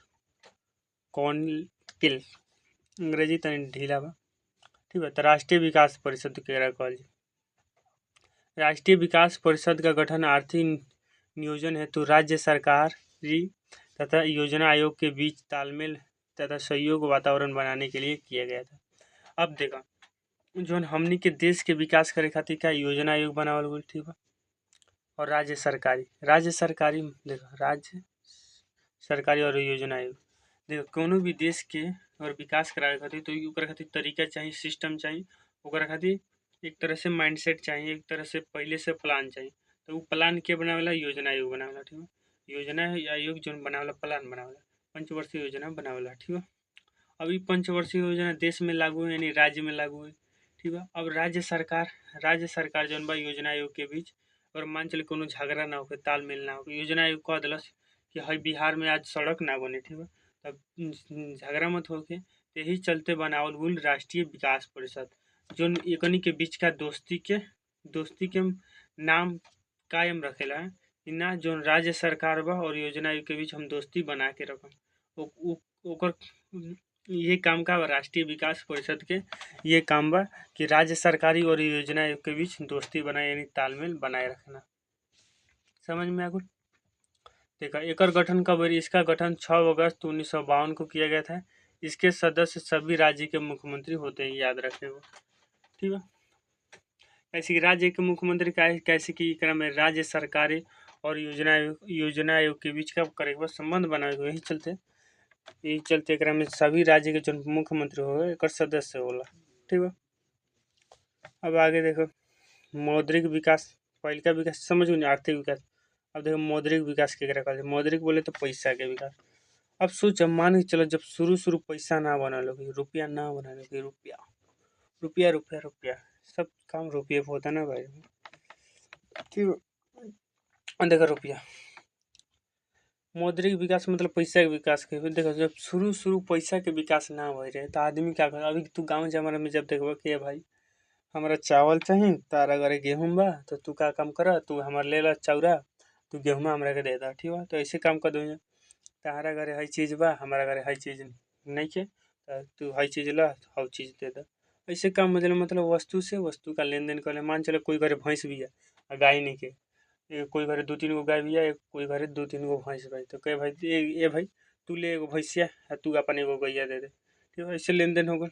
S1: काउंसिल, अंग्रेजी तनी ढीला बा, ठीक है। तो राष्ट्रीय विकास परिषद केकरा कहल जी? राष्ट्रीय विकास परिषद का गठन आर्थिक नियोजन हेतु राज्य सरकार तथा योजना आयोग के बीच तालमेल तथा सहयोग वातावरण बनाने के लिए किया गया था। अब देखा जो हमनी के देश के विकास करे खातिर क्या योजना आयोग बनावल गइल, ठीक बा। और राज्य सरकारी देखो राज्य सरकारी और योजना आयोग, देखो कोनो भी देश के और विकास करावे खातिर तो ओकरा खातिर तरीका चाहिए, सिस्टम चाहिए, ओकरा खातिर एक तरह से माइंडसेट चाहिए, एक तरह से पहले से प्लान चाहिए। तो वो प्लान के बनावेला? योजना आयोग बनावेला, ठीक है। योजना आयोग जो बनावेला प्लान बनावेला, पंचवर्षीय योजना बनावेला, ठीक है। अभी पंचवर्षीय योजना देश में लागू है यानी राज्य में लागू है, ठीक है। अब राज्य सरकार जौन बा योजना आयोग के बीच और मान चले कोनो झगड़ा ना होके, तालमेल ना होके, योजना आयोग कह दिलस कि हई बिहार में आज सड़क ना बने, ठीक है, तब झगड़ा मत होके। यही चलते बनावल गइल राष्ट्रीय विकास परिषद, जोन एकनी के बीच का दोस्ती के नाम कायम रखेला कि ना जोन राज्य सरकार बा और योजना आयोग के बीच हम दोस्ती बना के रखम। ओकर ये काम का बा राष्ट्रीय विकास परिषद के, ये काम बा कि राज्य सरकारी और योजना आयोग के बीच दोस्ती बनाए यानी तालमेल बनाए रखना। समझ में आ गई? देखा एकर गठन कब हुई? इसका गठन 6 अगस्त 1952 को किया गया था। इसके सदस्य सभी राज्य के मुख्यमंत्री होते हैं, याद रखे वो, ठीक है। ऐसे राज्य के मुख्यमंत्री कैसे की क्रम में राज्य सरकारी और योजना आयोग के बीच का करे संबंध बनाए हुए, यही चलते एकरा में सभी राज्य के जो मुख्यमंत्री हो एक सदस्य होला, ठीक है। अब आगे देखो मौद्रिक विकास, पहले का विकास समझ गए, आर्थिक विकास। अब देखो मौद्रिक विकास केकरा कहल जाए? मौद्रिक बोले तो पैसा के विकास। अब सोच, मान के चलो जब शुरू पैसा ना बनल होगी, रुपया ना बनल होगी, रुपया रुपया रुपया सब काम रुपये पे होता ना भाई, ठीक। देखो रुपया मौद्रिक विकास मतलब पैसा के विकास के। देखो जब शुरू पैसा के विकास ना हो रहे तो आदमी क्या करे? अभी तू गाँव जमाना में जब देखो कि भाई हमारा चावल चाहिए, तारा घरे गेहूँ बा, तो तू का काम कर, तू हमारे ले ला चौरा, तू गेहूँ हमरा के दे दा, ठीक बा। तो ऐसे काम कर दो, तारा घरे हई चीज़ बा, हमारा घरे हई चीज़ नहीं के, तो तू हई चीज़ ला, हऊ चीज़ दे दा। ऐसे काम मतलब वस्तु से वस्तु का लेन देन कर ले। मान चलो कोई घरे भैंस भी है और गाय नहीं के, कोई घरे 2-3 गो गाय भी है, कोई घरे 2-3 गो भैंस भाई, तो कहे भाई ये भाई तू ले एगो भैंसिया और तू अपन एगो गैया दे दे, ठीक है। ऐसे लेन देन होगा।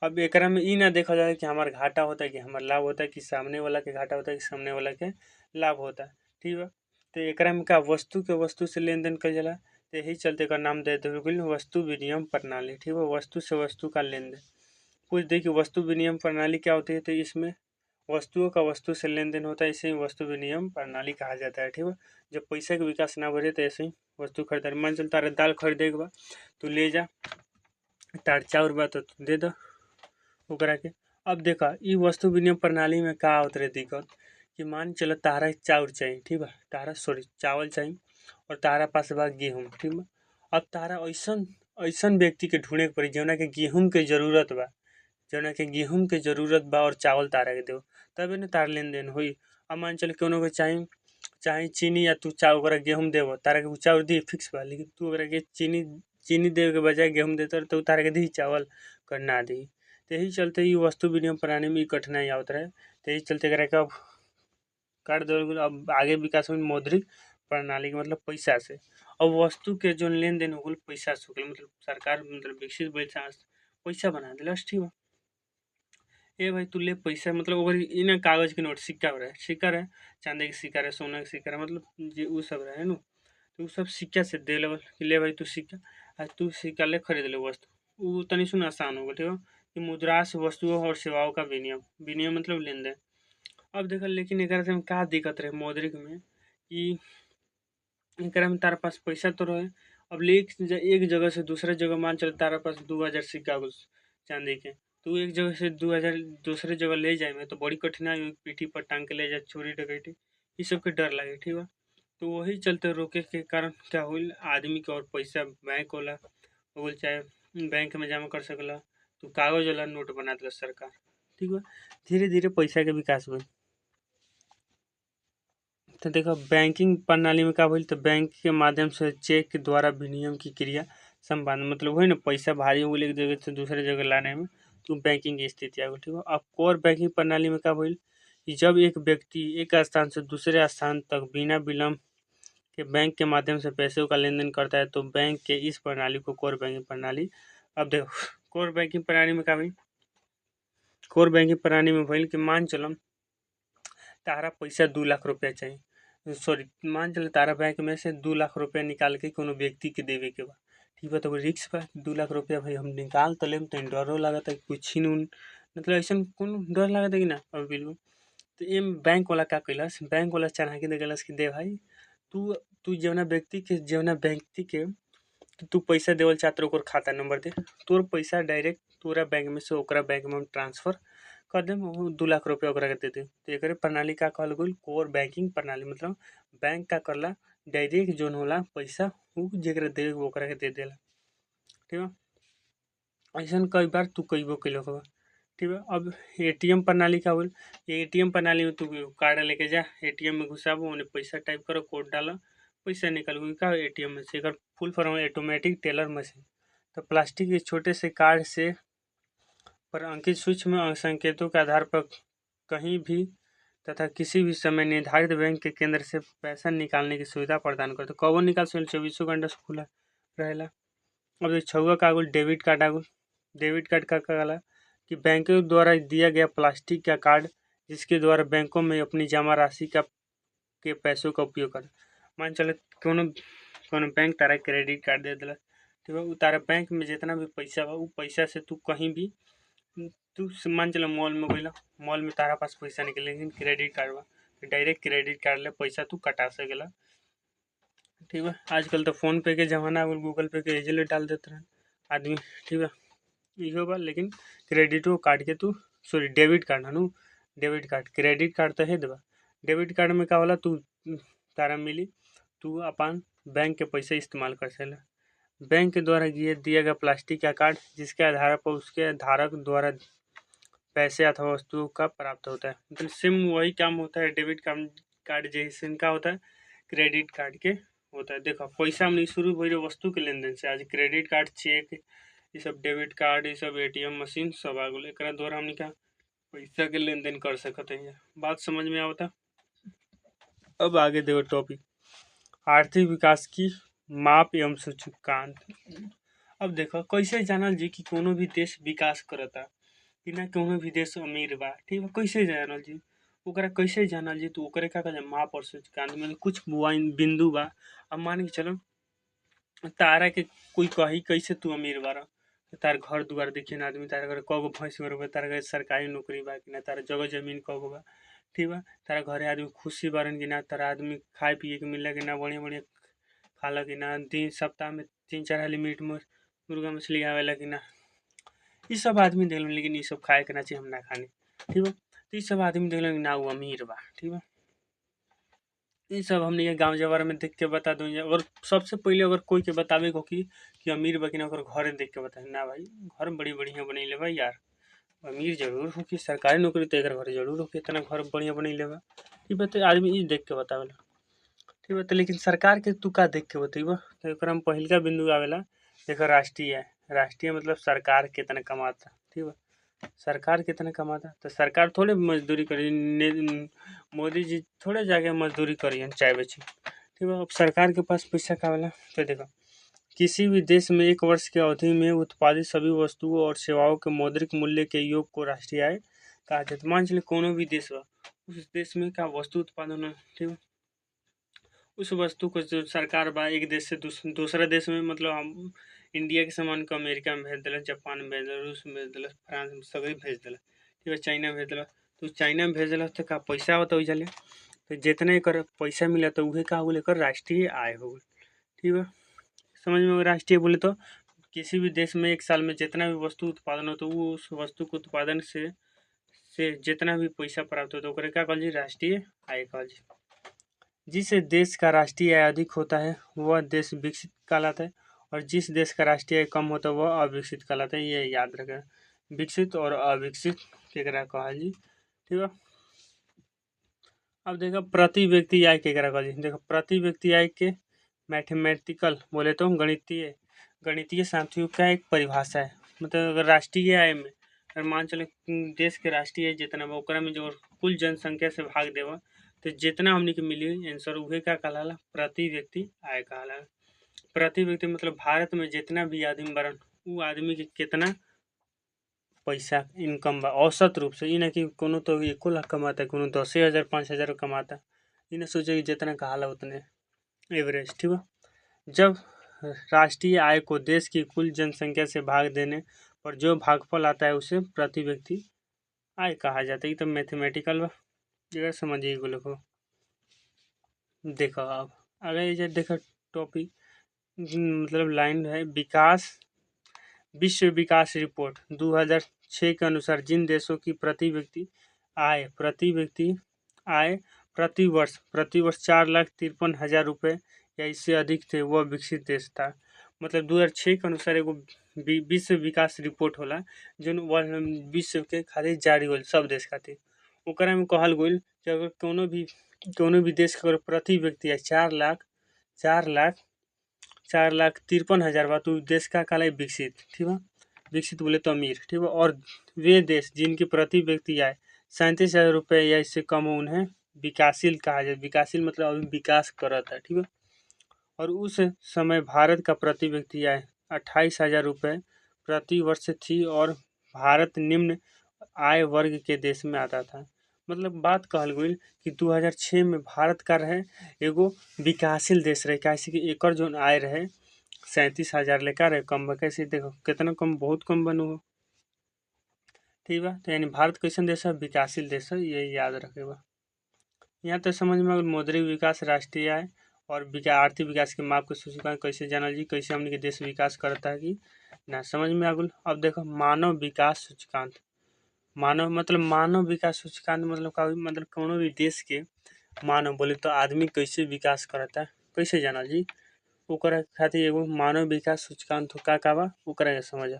S1: अब एकरा में ई ना देखा जाए कि हमारा घाटा होता है कि हमारा लाभ होता है, कि सामने वाला के घाटा होता है कि सामने वाला के लाभ होता है, ठीक है। तो एकरा में का वस्तु के वस्तु से लेन देन कर जाला। तो यही चलते का नाम दे दे वस्तु विनिमय प्रणाली, ठीक है। वस्तु से वस्तु का लेन देन कुछ देखिए, वस्तु विनिमय प्रणाली क्या होती है? तो इसमें वस्तुओं का वस्तु से लेन देन होता है, इसे वस्तु विनिमय प्रणाली कहा जाता है, ठीक है। जब पैसा के विकास ना बढ़े तो ऐसे ही वस्तु खरीदारी। मान चल तारा दाल खरीदे के बा, तू ले जा, तार चाउर बा तो दे दो ओकरा के। अब देखा ई वस्तु विनिमय प्रणाली में का होत रहे दिक्कत कि मान चलो तारा चाउर चाहिए, ठीक बा, तारा सॉरी चावल चाहिए और तारा पास बा गेहूँ, ठीक बा। अब तारा ऐसन व्यक्ति के ढूंढे के पड़ी जौना के गेहूँ के जरूरत बा, जौना के गेहूँ के जरूरत बा और चावल तारा के दो, तबे न तार लेन देन हुई। अब मान चल कोनो के चाहे चीनी या तू ओकरा गेहूँ देबो, तारा के उ चाउर दी फिक्स बा, लेकिन तू ओकरा के चीनी देवे के बजाय गेहूँ देता तो तारा के दी चावल कर ना दी। तो यही चलते ई वस्तु विनिमय प्रणाली में कठिनाई आवत रहे। तो यही चलते एकरा के अब काट देवल गेल। अब आगे विकास में मौद्रिक प्रणाली के मतलब पैसा से। अब वस्तु के जो लेन देन हो गल पैसा से हो गइल, मतलब सरकार मतलब विकसित पैसा बना दिलस, ठीक बा। ए भाई तू ले पैसा, मतलब ओकर ई ना कागज के नोट सिक्का रहे, चांदी के सिक्का रहे, सोना के सिक्का रहे, मतलब जे उ सब रहे नु, तो उ सब सिक्का से दे लेवल कि ले भाई तू सिक्का, आ तू सिक्का ले खरीद ले वस्तु। उ तनी सुन आसान हो गल, ठीक बा। कि मुद्रांश वस्तुओं और सेवाओं का विनिमय मतलब लेन देन। अब देखो लेकिन एकरा से का दिक्कत रहे मौद्रिक में कि एकरा में तारा पास पैसा तो रहे। अब एक जगह से दूसरे जगह मान चल तारा पास 2000 सिक्का चांदी के, तू एक जगह से 2000 दूसरे जगह ले जाए में तो बड़ी कठिनाई हुई, पीठी पर टांग के ले जाए, चोरी डकैती ये सब के डर लगे, ठीक है। तो वही चलते रोके के कारण क्या हुई, आदमी के और पैसा बैंक वाला हो गइल, चाहे बैंक में जमा कर सकला, तो कागज वाला नोट बना दिला सरकार, ठीक बा। धीरे धीरे पैसा के विकास हुई। तो देखो बैंकिंग प्रणाली में का भइल, तो बैंक के माध्यम से चेक के द्वारा विनिमय की क्रिया संपादन, मतलब वही ना पैसा भारी हो गई एक जगह से दूसरे जगह लाने में, तो बैंकिंग की स्थिति आ गई, ठीक है। अब कोर बैंकिंग प्रणाली में का भइल कि जब एक व्यक्ति एक स्थान से दूसरे स्थान तक बिना विलम्ब के बैंक के माध्यम से पैसों का लेन देन करता है, तो बैंक के इस प्रणाली को कोर बैंकिंग प्रणाली। अब देखो कोर बैंकिंग प्रणाली में का भइल, कोर बैंकिंग प्रणाली में भइल कि मान चलम तारा पैसा 2 लाख रुपया चाहिए, सॉरी मान चल तारा बैंक में से 2 लाख रुपया निकाल के कोनो व्यक्ति के देवे के बा, ठीक बा। तो रिक्स बा 2 लाख रुपया भाई हम निकाल तो लेम, तो डरो लागता कि कुछ छीन उन, मतलब ऐसा कोनो डर लागता कि ना। अब बिल्कुल तो एम बैंक वाला का कैलस, बैंक वाला चालाकी देलस कि दे भाई तू तू जवना व्यक्ति के तू पैसा देवल चाहत ओकर खाता नंबर दे, तोर पैसा डायरेक्ट तोरा बैंक में से ओकरा बैंक में हम ट्रांसफर कर देम, वो 2 लाख रुपया ओकरा के दे दे। तो एकरे प्रणाली का कहल गइल कोर बैंकिंग प्रणाली, मतलब बैंक का करला डायरेक्ट जोन होला पैसा उ जेकरा देवे के ओकरा के दे देला, ठीक बा। ऐसन कई बार तू कईबो कैलो बा, ठीक बा। अब एटीएम प्रणाली का होल, एटीएम प्रणाली में तू कार्ड लेके जा, एटीएम में घुसाबो, ओने पैसा टाइप करो, कोड डालो, पैसा निकल गई का एटीएम में से। एकर फुल फॉर्म है ऑटोमेटिक टेलर मशीन। तो प्लास्टिक के छोटे से कार्ड से पर अंकित सूक्ष्म संकेतों के आधार पर कहीं भी तथा किसी भी समय निर्धारित बैंक के केंद्र से पैसा निकालने की सुविधा प्रदान करते। कबो निकाल सकल, 24 घंटा से खुला रहेला। अब ये छुआ का आगुल डेबिट कार्ड आगुल, डेबिट कार्ड का कहला कि बैंकों द्वारा दिया गया प्लास्टिक का कार्ड जिसके द्वारा बैंकों में अपनी जमा राशि का के पैसों का उपयोग कर। मान चले कोनो कोनो बैंक तारा क्रेडिट कार्ड दे दिला, ठीक है। तारा बैंक में जितना भी पैसा बा उ पैसा से तू कहीं भी तू मान चला मॉल में गइला, मॉल में तारा पास पैसा निकले लेकिन क्रेडिट कार्ड बा, तो डायरेक्ट क्रेडिट कार्ड ले पैसा तू कटा सकेला, ठीक है। आजकल तो फोन पे के जमाना है, गूगल पे के एजेले डाल देते हैं आदमी, ठीक है। इहो बा लेकिन क्रेडिटो कार्ड के तू, सॉरी डेबिट कार्ड हनु, डेबिट कार्ड क्रेडिट कार्ड तो है देबा। डेबिट कार्ड में का होला तू तारा मिली तू अपन बैंक के पैसे इस्तेमाल कर सकेला। बैंक के द्वारा दिया गया प्लास्टिक का कार्ड जिसके आधार पर उसके धारक द्वारा पैसे अथवा वस्तुओं का प्राप्त होता है, मतलब सेम वही काम होता है डेबिट कार्ड जैसे इनका होता है, क्रेडिट कार्ड के होता है। देखो पैसा हमने शुरू भइल वस्तु के लेन देन से, आज क्रेडिट कार्ड चेक ये सब डेबिट कार्ड ये सब एटीएम मशीन सब आ गए, एक द्वारा हमने क्या पैसा के लेन देन कर सकते हैं। बात समझ में आवता। अब आगे देखो टॉपिक आर्थिक विकास की माप एवं सूचकांक। अब देखो कैसे जानल जी कि कोनो भी देश विकास करता कि ना कोनो भी देश अमीर बा, ठीक बा। कैसे जानल जी, ओकरा कैसे जानल जी, तो ओकरे का कहल माप और सूचकांक में कुछ बिंदु बा। अब मान के चलो तारा के कोई कही कैसे तू अमीर बारा, तार घर दुआर देखिए ना आदमी, तारा घर कगो भैंस बा, तारा घर सरकारी नौकरी बा कि ना, तारा जगह जमीन कगो बा, ठीक बा। तारा घरे आदमी खुशी बारन कि ना, तारा आदमी खाए पिए के मिला कि ना, बढ़िया बढ़िया खाला कि ना, दिन सप्ताह में 3-4 हाली मीट मुर्गा मछली आवेला कि ना, ये सब आदमी देख लेकिन ये सब खाए के ना चाहिए, हम ना खाने, ठीक बा। तो ये सब आदमी देख ना वो अमीर बा, ठीक बा। ये सब हमने ये गाँव जवार में देख के बता दूँ, अगर सबसे पहले अगर कोई के बतावे को कि अमीर बा कि ना, ओकर घरे देख के बता ना भाई घर बड़ी बढ़िया बनैले बा यार, अमीर जरूर हो कि सरकारी नौकरी तो एक घर जरूर हो कि इतना घर बढ़िया बनैले बा, ये बता आदमी ये देख के बतावेला, ठीक बा। तो लेकिन सरकार के तू का देख के बतेबा, तो एकरा में पहिलका बिंदु आवेला देखो राष्ट्रीय है। राष्ट्रीय मतलब सरकार कितना कमाता, ठीक बा। सरकार कितना कमाता, तो सरकार थोड़े मजदूरी करी, मोदी जी थोड़े जाके मजदूरी करी चाय बेची, ठीक है। अब सरकार के पास पैसा का वाला, तो देखो किसी भी देश में एक वर्ष की अवधि में उत्पादित सभी वस्तुओं और सेवाओं के मौद्रिक मूल्य के योग को राष्ट्रीय आय कहा जाता है। मान चलिए कोनो भी देश बा, उस देश में का वस्तु उत्पादन है, ठीक है। उस वस्तु को जो सरकार बा एक देश से दूसरे देश में, मतलब हम इंडिया के सामान को अमेरिका में भेज दिला, जापान में भेज दिला, रूस में भेज दिला, फ्रांस में सगरी भेज दिला, ठीक है, चाइना में भेज दिला। तो चाइना में भेज दिला तो का पैसा होता हो जाले, तो जितना एकर पैसा मिला तो उहे का हो लेकर राष्ट्रीय आय हो गई, ठीक है। समझ में राष्ट्रीय बोले तो किसी भी देश में एक साल में जितना भी वस्तु उत्पादन हो तो वो उस वस्तु के उत्पादन से जितना भी पैसा प्राप्त होता है ओकरे का कहल जी राष्ट्रीय आय कहल जी। जिस देश का राष्ट्रीय आय अधिक होता है वह देश विकसित कहलाता है, और जिस देश का राष्ट्रीय आय कम होता है वह अविकसित कहलाता है। ये याद रखें, विकसित और अविकसित केकरा कहल जी, ठीक है। अब देखो प्रति व्यक्ति आय केकरा कहल जी। देखो प्रति व्यक्ति आय के मैथमेटिकल बोले तो गणितीय साथियों का एक परिभाषा है। मतलब अगर राष्ट्रीय आय में अगर मान चले देश के राष्ट्रीय आय जितना बा ओकरा में जो कुल जनसंख्या से भाग देवा तो जितना हमने के मिली आंसर उहे का कहलाला प्रति व्यक्ति आय कहलाला। प्रति व्यक्ति मतलब भारत में जितना भी आदमी बरन वो आदमी के कितना पैसा इनकम बा औसत रूप से, ये ना कि कोनो तो 1 लाख कमाता है, कोनो 10,000 5,000 कमाता है, ये ना सोचे कि जितना कहाला उतने एवरेज, ठीक है। जब राष्ट्रीय आय को देश की कुल जनसंख्या से भाग देने पर जो भागफल आता है उसे प्रति व्यक्ति आय कहा जाता है। ये तो मैथमेटिकल बा, जगह समझिए को। देखो अब अगर ये देखो टॉपिक मतलब लाइन है विश्व विकास रिपोर्ट 2006 के अनुसार जिन देशों की प्रति व्यक्ति आय प्रति वर्ष 4,53,000 रुपये या इससे अधिक थे वह विकसित देश था। मतलब 2006 के अनुसार एगो विश्व विकास रिपोर्ट होला जो विश्व के खातिर जारी होल सब देश खातिर। ओकरा में कहल गइल कि अगर कोनो भी देश के अगर प्रति व्यक्ति 4,53,000 बा तो देश का कहला विकसित, ठीक है। विकसित बोले तो अमीर, ठीक है। और वे देश जिनकी प्रति व्यक्ति आय 37,000 रुपये या इससे कम हो उन्हें विकासशील कहा जाए। विकासशील मतलब अभी विकास करता है, ठीक है। और उस समय भारत का प्रति व्यक्ति आय 28,000 रुपये प्रति वर्ष थी और भारत निम्न आय वर्ग के देश में आता था। मतलब बात कहल गई कि 2006 में भारत का रहे एगो विकासशील देश रहे, कैसे कि एकर जो आय रहे 37,000 लेकर रहे कम, कैसे देखो कितना कम, बहुत कम बनू हो, ठीक है। तो यानी भारत कैसन देश है, विकासशील देश है, ये याद रखेगा। यहाँ तो समझ में मौद्रिक विकास राष्ट्रीय आय और आर्थिक विकास के माप के सूचकांक कैसे जानल जी, कैसे हमने के देश विकास करता है कि ना, समझ में आ गल। अब देखो मानव विकास सूचकांक, मानव विकास सूचकांक मतलब का मतलब कोनो भी देश के मानव बोले तो आदमी कैसे विकास करता है कैसे जानल जी, ओकरा खातिर एगो मानव विकास सूचकांक का बा ओकरा के समझ।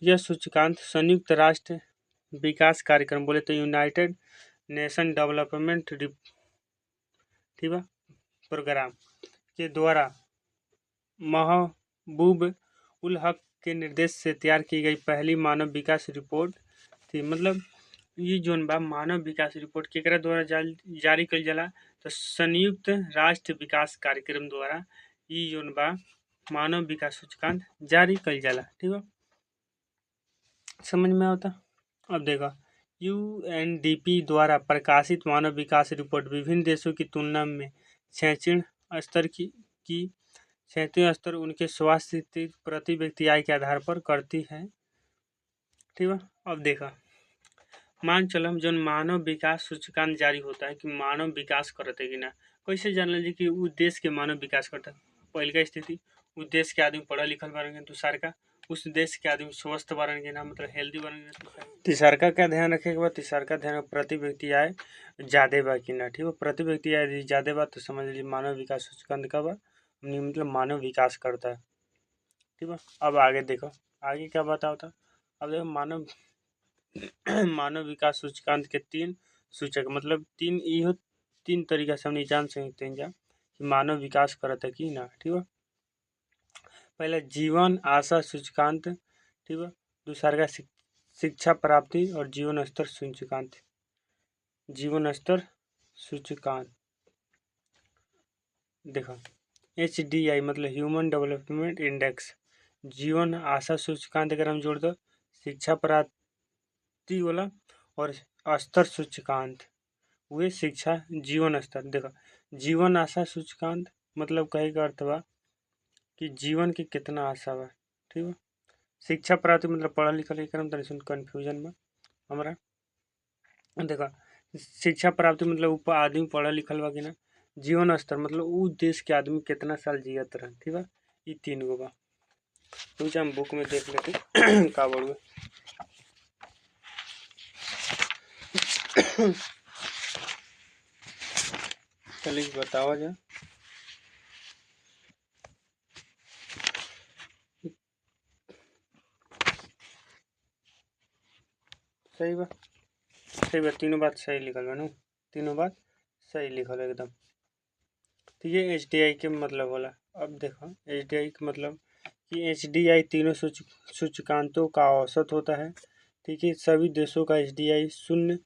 S1: यह सूचकांक संयुक्त राष्ट्र विकास कार्यक्रम बोले तो यूनाइटेड नेशन डेवलपमेंट ठीक है प्रोग्राम के द्वारा महबूब उल हक के निर्देश से तैयार की गई पहली मानव विकास रिपोर्ट थी। मतलब ये जोन बा मानव विकास रिपोर्ट केकरा द्वारा जारी कल जाला तो संयुक्त राष्ट्र विकास कार्यक्रम द्वारा ये जोन बा मानव विकास सूचकांक जारी कल जाला, ठीक है। समझ में आता। अब देखा यूएनडीपी द्वारा प्रकाशित मानव विकास रिपोर्ट विभिन्न देशों की तुलना में शैक्षणिक स्तर उनके स्वास्थ्य स्थिति प्रति व्यक्ति आय के आधार पर करती है, ठीक है। अब देखा मान चलो जो मानव विकास सूचकांक जारी होता है कि मानव विकास करते कि ना, कैसे जानल जी कि वो देश के मानव विकास करता। पहले का स्थिति उस देश के आदमी पढ़ा लिखल बनेंगे, दूसर का उस देश के आदमी स्वस्थ बनेंगे ना, मतलब हेल्दी बनेंगे। तीसर का क्या ध्यान रखे के बाद, तीसर का ध्यान प्रति व्यक्ति आय ज्यादा बा कि ना, ठीक है। प्रति व्यक्ति आय ज्यादा बा तो समझ लीजिए मानव विकास सूचकांक का बा मतलब मानव विकास करता है, ठीक है। अब आगे देखो आगे क्या बताओ था। अब देखो मानव विकास सूचकांक के 3 सूचक मतलब 3 तरीका से हम जान सकते हैं कि मानव विकास करता है कि ना, ठीक है। पहला जीवन आशा सूचकांक, ठीक है। दूसरा का शिक्षा प्राप्ति और जीवन स्तर सूचकांक, देखो HDI मतलब ह्यूमन डेवलपमेंट इंडेक्स, जीवन आशा सूचकांक अगर हम जोड़ दो शिक्षा प्राप्ति वाला और स्तर सूचकांक वे शिक्षा जीवन स्तर। देखो जीवन आशा सूचकांक मतलब कहे का अर्थ बा कि जीवन के कितना आशा बा। ठीक बा। शिक्षा प्राप्ति मतलब पढ़ल लिखल एक तनी सुन कन्फ्यूजन बा हमरा। देखा, शिक्षा प्राप्ति मतलब ऊपर आदमी पढ़ल लिखल बा कि ना। जीवन स्तर मतलब उ देश के आदमी कितना साल जियत रहे। ठीक बा। ई 3 गो बा। तो हम बुक में देख लेते का बोलबे। चलिए बताओ जा। सही बा, सही बा, तीनों बात सही लिखल बा नु। तीनों बात सही लिखल एकदम। तो ये HDI के मतलब होला। अब देखो HDI का मतलब कि HDI तीनों सूचकांकों का औसत होता है। ठीक है, सभी देशों का HDI 0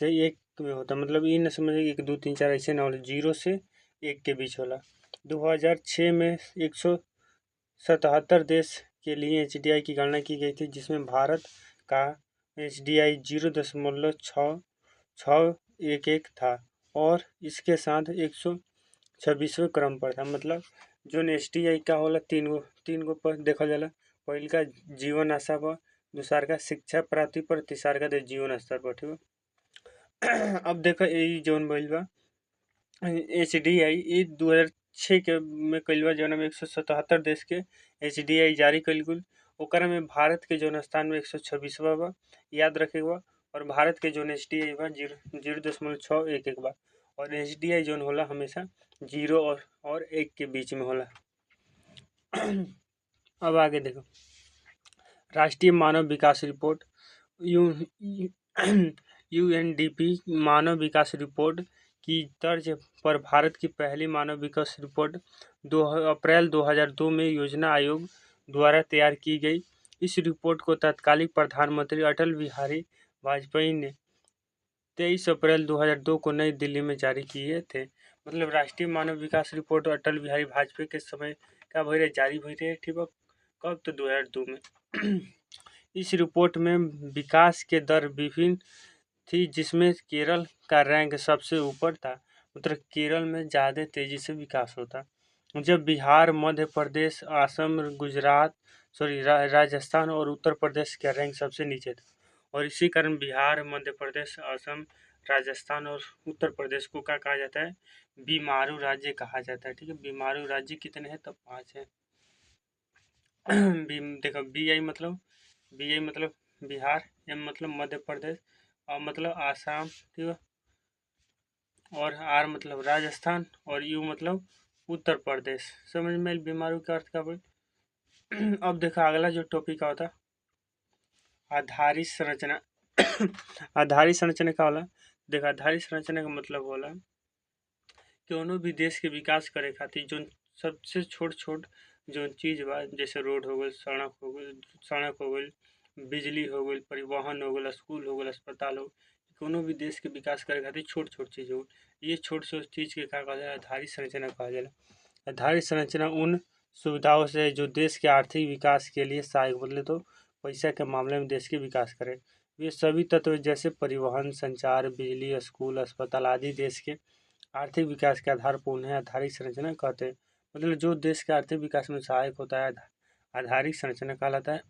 S1: से 1 में होता है। मतलब ये न समझे 1 2 3 4 ऐसे ना होला, 0 से 1 के बीच होला। 2006 में 177 देश के लिए HDI की गणना की गई थी, जिसमें भारत का HDI 0.6611 था और इसके साथ 126वें क्रम पर था। मतलब जो HDI का होला तीन गो पर देखल जाला। पहिल का जीवन आशा पर, दूसर का शिक्षा प्राप्ति पर, तीसर का जीवन स्तर पर। ठीक बा। अब देखो यही जौन भइल बा HDI ई 2006 के में कइल बा, जौन में 177 देश के HDI जारी कइल गइल। ओकरा में भारत के जौन स्थान में 126वां बा, याद रखे के बा। और भारत के जौन HDI बा 0.611 बा। और HDI जौन होला हमेशा 0 और 1 के बीच में होला। अब आगे देखो, राष्ट्रीय मानव विकास रिपोर्ट UNDP मानव विकास रिपोर्ट की तर्ज पर भारत की पहली मानव विकास रिपोर्ट 2 अप्रैल 2002 में योजना आयोग द्वारा तैयार की गई। इस रिपोर्ट को तत्कालीन प्रधानमंत्री अटल बिहारी वाजपेयी ने 23 अप्रैल 2002 को नई दिल्ली में जारी किए थे। मतलब राष्ट्रीय मानव विकास रिपोर्ट अटल बिहारी वाजपेयी के समय का भई जारी हुई थे। ठीक है, कब? तो 2002 में। इस रिपोर्ट में विकास के दर विभिन्न थी, जिसमें केरल का रैंक सबसे ऊपर था। मतलब केरल में ज़्यादा तेजी से विकास होता, जब बिहार, मध्य प्रदेश, असम, गुजरात, राजस्थान और उत्तर प्रदेश का रैंक सबसे नीचे था। और इसी कारण बिहार, मध्य प्रदेश, असम, राजस्थान और उत्तर प्रदेश को क्या कहा जाता है? बीमारू राज्य कहा जाता है। ठीक है, बीमारू राज्य कितने हैं? तो 5 है। देखो BI मतलब बिहार, M मतलब मध्य प्रदेश, और मतलब आसाम, ठीक है, और R मतलब राजस्थान, और U मतलब उत्तर प्रदेश। समझ में बीमारू का अर्थ का भाई। अब देखा अगला जो टॉपिक होता आधारित संरचना। आधारित संरचना का होला। देखा, आधारित संरचना का मतलब होला कोनो भी देश के विकास करे खातिर जो सबसे छोट जो चीज बा, जैसे रोड हो गई, सड़क हो गई, बिजली हो गई, परिवहन हो गई, स्कूल हो गई, अस्पताल हो, कोनो भी देश के विकास करे खातिर छोट चीज हो, ये छोट चीज के क्या कहा जाला? आधारित संरचना कहा जाला। आधारित संरचना उन सुविधाओं से जो देश के आर्थिक विकास के लिए सहायक, मतलब तो पैसा के मामले में देश के विकास करे। ये सभी तत्व जैसे परिवहन, संचार, बिजली, स्कूल, अस्पताल आदि देश के आर्थिक विकास के आधार पर उन्हें आधारित संरचना कहते हैं। मतलब जो देश के आर्थिक विकास में सहायक होता है आधारित संरचना कहलाता है।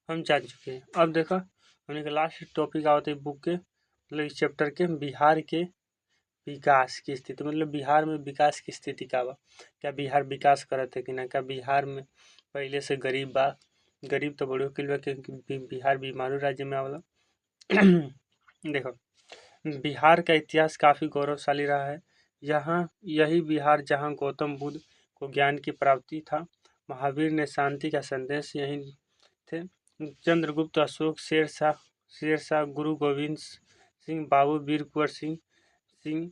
S1: हम जान चुके हैं। अब देखो हमने लास्ट टॉपिक आवते है बुक के, मतलब इस चैप्टर के, बिहार के विकास की स्थिति। मतलब बिहार में विकास की स्थिति का बा, क्या बिहार विकास करत है कि ना? क्या बिहार में पहले से गरीब बा? गरीब तो बड़ो किल बा, क्योंकि बिहार बीमारू राज्य में आवला। देखो, बिहार का इतिहास काफ़ी गौरवशाली रहा है। यही बिहार जहाँ गौतम बुद्ध को ज्ञान की प्राप्ति था, महावीर ने शांति का संदेश यहीं थे, चंद्रगुप्त, अशोक, शेरशाह, गुरु गोविंद सिंह, बाबू वीर कुंवर सिंह,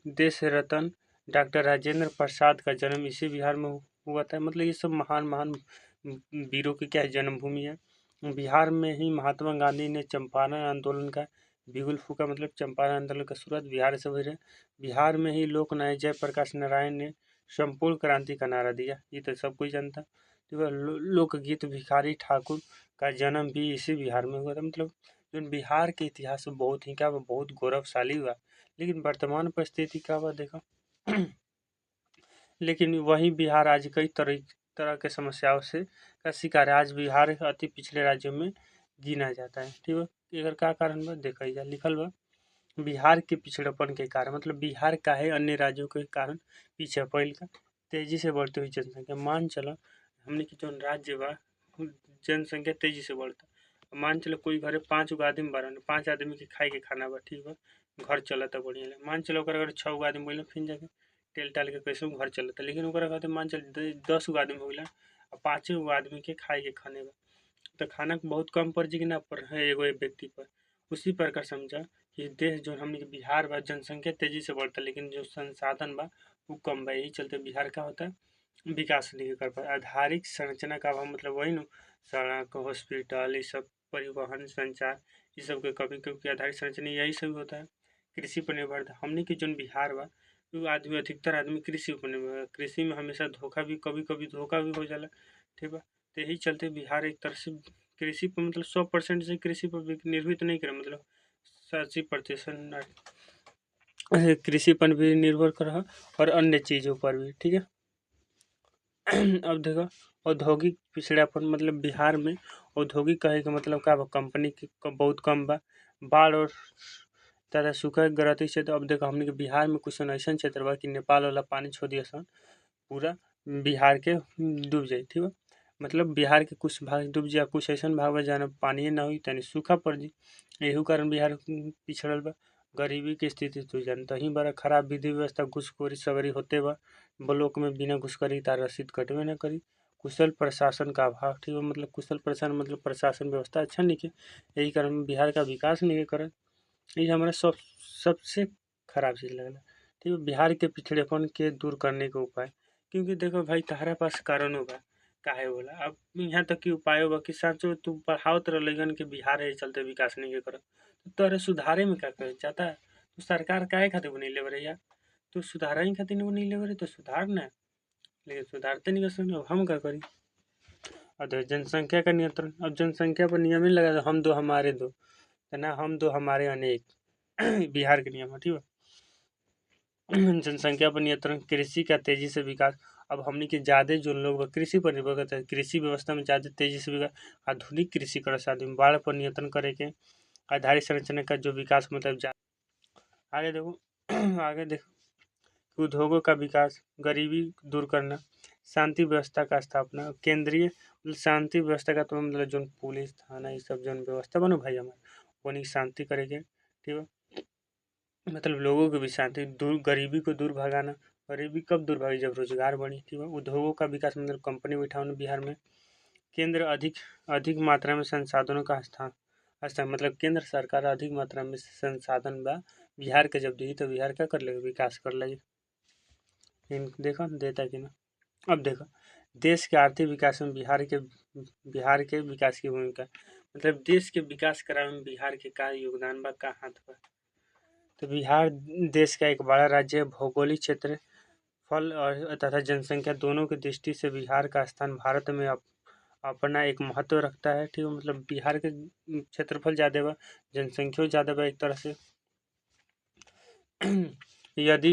S1: देश रतन, डॉक्टर राजेंद्र प्रसाद का जन्म इसी बिहार में हुआ था। मतलब ये सब महान वीरों की क्या जन्मभूमि है। बिहार में ही महात्मा गांधी ने चंपारण आंदोलन का बिगुल फूका। मतलब चंपारण आंदोलन का शुरुआत बिहार से हुई है। बिहार में ही लोकनायक जयप्रकाश नारायण ने संपूर्ण क्रांति का नारा दिया, ये तो सब कोई जानता। तो लोकगीत भिखारी ठाकुर का जन्म भी इसी बिहार में हुआ था। मतलब जो बिहार के इतिहास में बहुत ही क्या बहुत गौरवशाली हुआ। लेकिन वर्तमान परिस्थिति क्या हुआ देखो। लेकिन वही बिहार आज कई तरह के समस्याओं से का शिकार है। आज बिहार अति पिछड़े राज्यों में गिना जाता है। ठीक है, एकर का कारण बा देखा जा लिखल बा बिहार के पिछड़ेपन के कारण, मतलब बिहार काहे अन्य राज्यों के कारण पीछे पहिल का तेजी से बढ़ती हुई जनसंख्या। मान चलो हमने की जौन राज्य बा जनसंख्या तेजी से बढ़ता, मान चलो कोई घरे 5 गो आदमी बारन, 5 आदमी के खाए के खाना बा, ठीक बा, घर चलता बढ़िया ले। मान चलो ओकरा अगर 6 गो आदमी बोले फिर जाके टेल टाल के कैसे घर चलता, लेकिन ओकरा कहते मान चल 10 गो आदमी हो गया और 5 गो आदमी के खाए के खाने बा, तो खाना बहुत कम पड़ जी कि ना पर है एगो एक व्यक्ति पर। उसी प्रकार समझा कि देश जो हमने के बिहार बा जनसंख्या तेजी से बढ़ता, लेकिन जो संसाधन बा वो कम बा। यही चलते बिहार का होता है विकास नहीं कर पाए। आधारिक संरचना का अभाव, मतलब वही न सड़क हॉस्पिटल ये सब परिवहन संचार ये सब के कमी, क्योंकि आधारिक संरचना यही सब होता है। कृषि पर निर्भर था हमने की जो बिहार बा वो आदमी अधिकतर आदमी कृषि पर निर्भर है। कृषि में हमेशा धोखा भी कभी कभी धोखा भी हो जाला, ठीक बा। तो यही चलते बिहार एक तरह से कृषि पर मतलब 100% से कृषि पर निर्भर नहीं करे, मतलब 80% कृषि पर भी निर्भर कर और अन्य चीज़ों पर भी, ठीक है। अब देखो औद्योगिक पिछड़ापन, मतलब बिहार में औद्योगिक कहे का मतलब का बा कंपनी के बहुत कम बा। बाढ़ और ज़्यादा सूखा ग्रसित क्षेत्र। अब देखो हमने के बिहार में कुछ ऐसा क्षेत्र बा कि नेपाल वाला पानी छोड़ दिया सन पूरा बिहार के डूब जाए, ठीक बा। मतलब बिहार के कुछ भाग डूब जाए, कुछ ऐसा भाग बा जहाँ पानी ना हुई तनी सूखा पड़ जी, यही कारण बिहार पिछड़ल बा। गरीबी की स्थिति तो जानता ही बड़ा खराब विधि व्यवस्था, घुसखोरी सगरी होते बा। ब्लॉक में बिना घुसखोरी तार रसीद कटबे न करी। कुशल प्रशासन का अभाव, ठीक है, मतलब कुशल प्रशासन मतलब प्रशासन व्यवस्था अच्छा नहीं है, यही कारण बिहार का विकास नहीं करे। ये हमारा सबसे खराब चीज़ लगला, ठीक है। बिहार के पिछड़ेपन के दूर करने का उपाय, क्योंकि देखो भाई तहरा पास कारण होगा काहे बोला। अब यहाँ तक कि उपाय होगा कि साचो तू पढ़ाओ तो लगन के बिहार है चलते विकास नहीं कर तो तोरे सुधारे में क्या कर चाहता है। तो सरकार काहे खातिर बनैले बरे यार, तो सुधारा ही खातिर नहीं बनैले बरे तो सुधार ना, लेकिन सुधारते नहीं कर सकते। अब हम क्या करी। और तो जनसंख्या का नियंत्रण, अब जनसंख्या पर नियम ही लगा हम दो हमारे दो, तो ना हम दो हमारे अनेक बिहार के नियम है, ठीक है। जनसंख्या पर नियंत्रण, कृषि का तेजी से विकास। अब हमने के ज़्यादा जो लोग कृषि पर निर्भर करते हैं, कृषि व्यवस्था में ज़्यादा तेजी से विकास। आधुनिक कृषि कर साथ में बाढ़ पर नियंत्रण करे के, आधारिक संरचना का जो विकास मतलब आगे देखो आगे देखो उद्योगों का विकास, गरीबी दूर करना, शांति व्यवस्था का स्थापना। केंद्रीय शांति व्यवस्था का तो मतलब जो पुलिस थाना ये सब जो व्यवस्था बनो भाई हमारे वो शांति करेंगे, ठीक है। मतलब लोगों को भी शांति दूर, गरीबी को दूर भगाना। गरीबी कब दूर भागी जब रोजगार बढ़ी, ठीक है। उद्योगों का विकास मतलब कंपनी बिठाना बिहार में। केंद्र अधिक अधिक मात्रा में संसाधनों का स्थान मतलब केंद्र सरकार अधिक मात्रा में संसाधन बा बिहार के जब दी तो बिहार क्या कर लेगी विकास कर लेगी। देखो देता कि ना। अब देखो देश के आर्थिक विकास में बिहार के विकास की भूमिका, मतलब देश के विकास कराने में बिहार के का योगदान बा, का हाथ बा। तो बिहार देश का एक बड़ा राज्य है। भौगोलिक क्षेत्र फल और तथा जनसंख्या दोनों की दृष्टि से बिहार का स्थान भारत में अपना एक महत्व रखता है, ठीक है। मतलब बिहार के क्षेत्रफल ज़्यादा बा, जनसंख्या ज़्यादा बा एक तरह से। यदि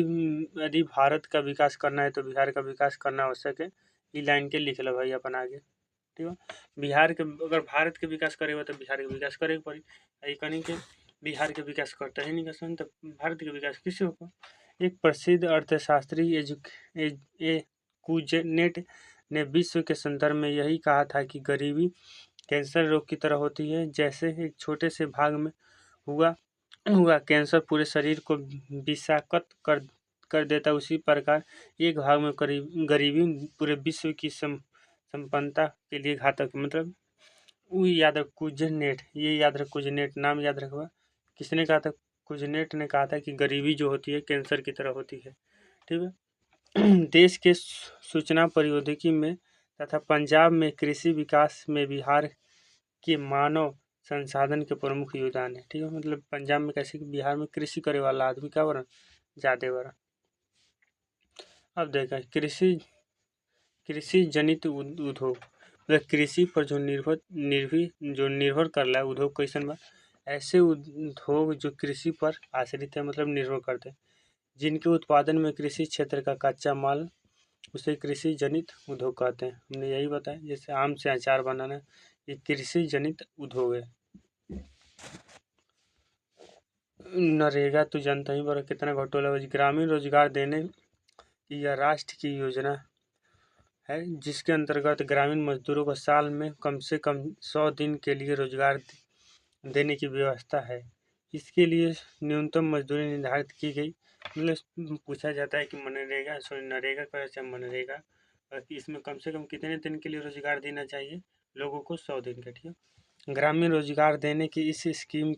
S1: यदि भारत का विकास करना है तो बिहार का विकास करना आवश्यक है। ई लाइन के लिख लो भाई अपन आगे, ठीक है। बिहार के अगर भारत के विकास करेगा तो बिहार के विकास करे पड़ी, ये कहीं के बिहार के विकास करता ही नहीं कर सकते तो भारत के विकास किसे होगा। एक प्रसिद्ध अर्थशास्त्री कुजेनेट ने विश्व के संदर्भ में यही कहा था कि गरीबी कैंसर रोग की तरह होती है, जैसे एक छोटे से भाग में हुआ हुआ कैंसर पूरे शरीर को विषाक्त कर देता, उसी प्रकार एक भाग में गरीबी पूरे विश्व की संपन्नता के लिए घातक। मतलब वो याद रख कुजनेट, ये याद रख कुजनेट नाम याद रखवा। किसने कहा था, कुजनेट ने कहा था कि गरीबी जो होती है कैंसर की तरह होती है, ठीक है। देश के सूचना प्रौद्योगिकी में तथा पंजाब में कृषि विकास में बिहार के मानव संसाधन के प्रमुख योगदान है, ठीक है। मतलब पंजाब में कैसे कि बिहार में कृषि करे वाला आदमी का बड़ा ज़्यादा बड़ा। अब देखा कृषि जनित उद्योग, मतलब कृषि पर जो निर्भर कर रहा है उद्योग कैसन बा। ऐसे उद्योग जो कृषि पर आश्रित है, मतलब निर्भर करते हैं, जिनके उत्पादन में कृषि क्षेत्र का कच्चा माल उसे कृषि जनित उद्योग कहते हैं। हमने यही बताया। जैसे आम से अचार बनाना, ये कृषि जनित उद्योग है। नरेगा तो जानता ही बड़ा कितना घोटाला है। ग्रामीण रोजगार देने की यह राष्ट्र की योजना है, जिसके अंतर्गत ग्रामीण मजदूरों को साल में कम से कम 100 दिन के लिए रोजगार देने की व्यवस्था है। इसके लिए न्यूनतम मजदूरी निर्धारित की गई। मतलब पूछा जाता है कि मनरेगा नरेगा का अच्छा मनरेगा, इसमें कम से कम कितने दिन के लिए रोजगार देना चाहिए लोगों को? 100 दिन का। ठीक है। ग्रामीण रोजगार देने की इस स्कीम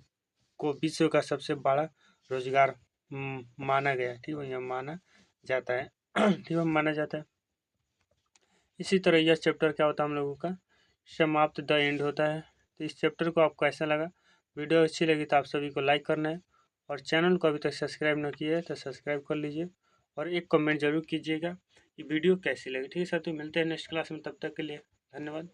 S1: को विश्व का सबसे बड़ा रोजगार माना गया। ठीक है, यह माना जाता है। ठीक है, माना जाता है। इसी तरह यह चैप्टर क्या होता है हम लोगों का? समाप्त, द एंड होता है। तो इस चैप्टर को आपको कैसा लगा? वीडियो अच्छी लगी तो आप सभी को लाइक करना है, और चैनल को अभी तक सब्सक्राइब न किया है तो सब्सक्राइब कर लीजिए, और एक कमेंट जरूर कीजिएगा कि वीडियो कैसी लगी। ठीक है सर, तो मिलते हैं नेक्स्ट क्लास में, तब तक के लिए धन्यवाद।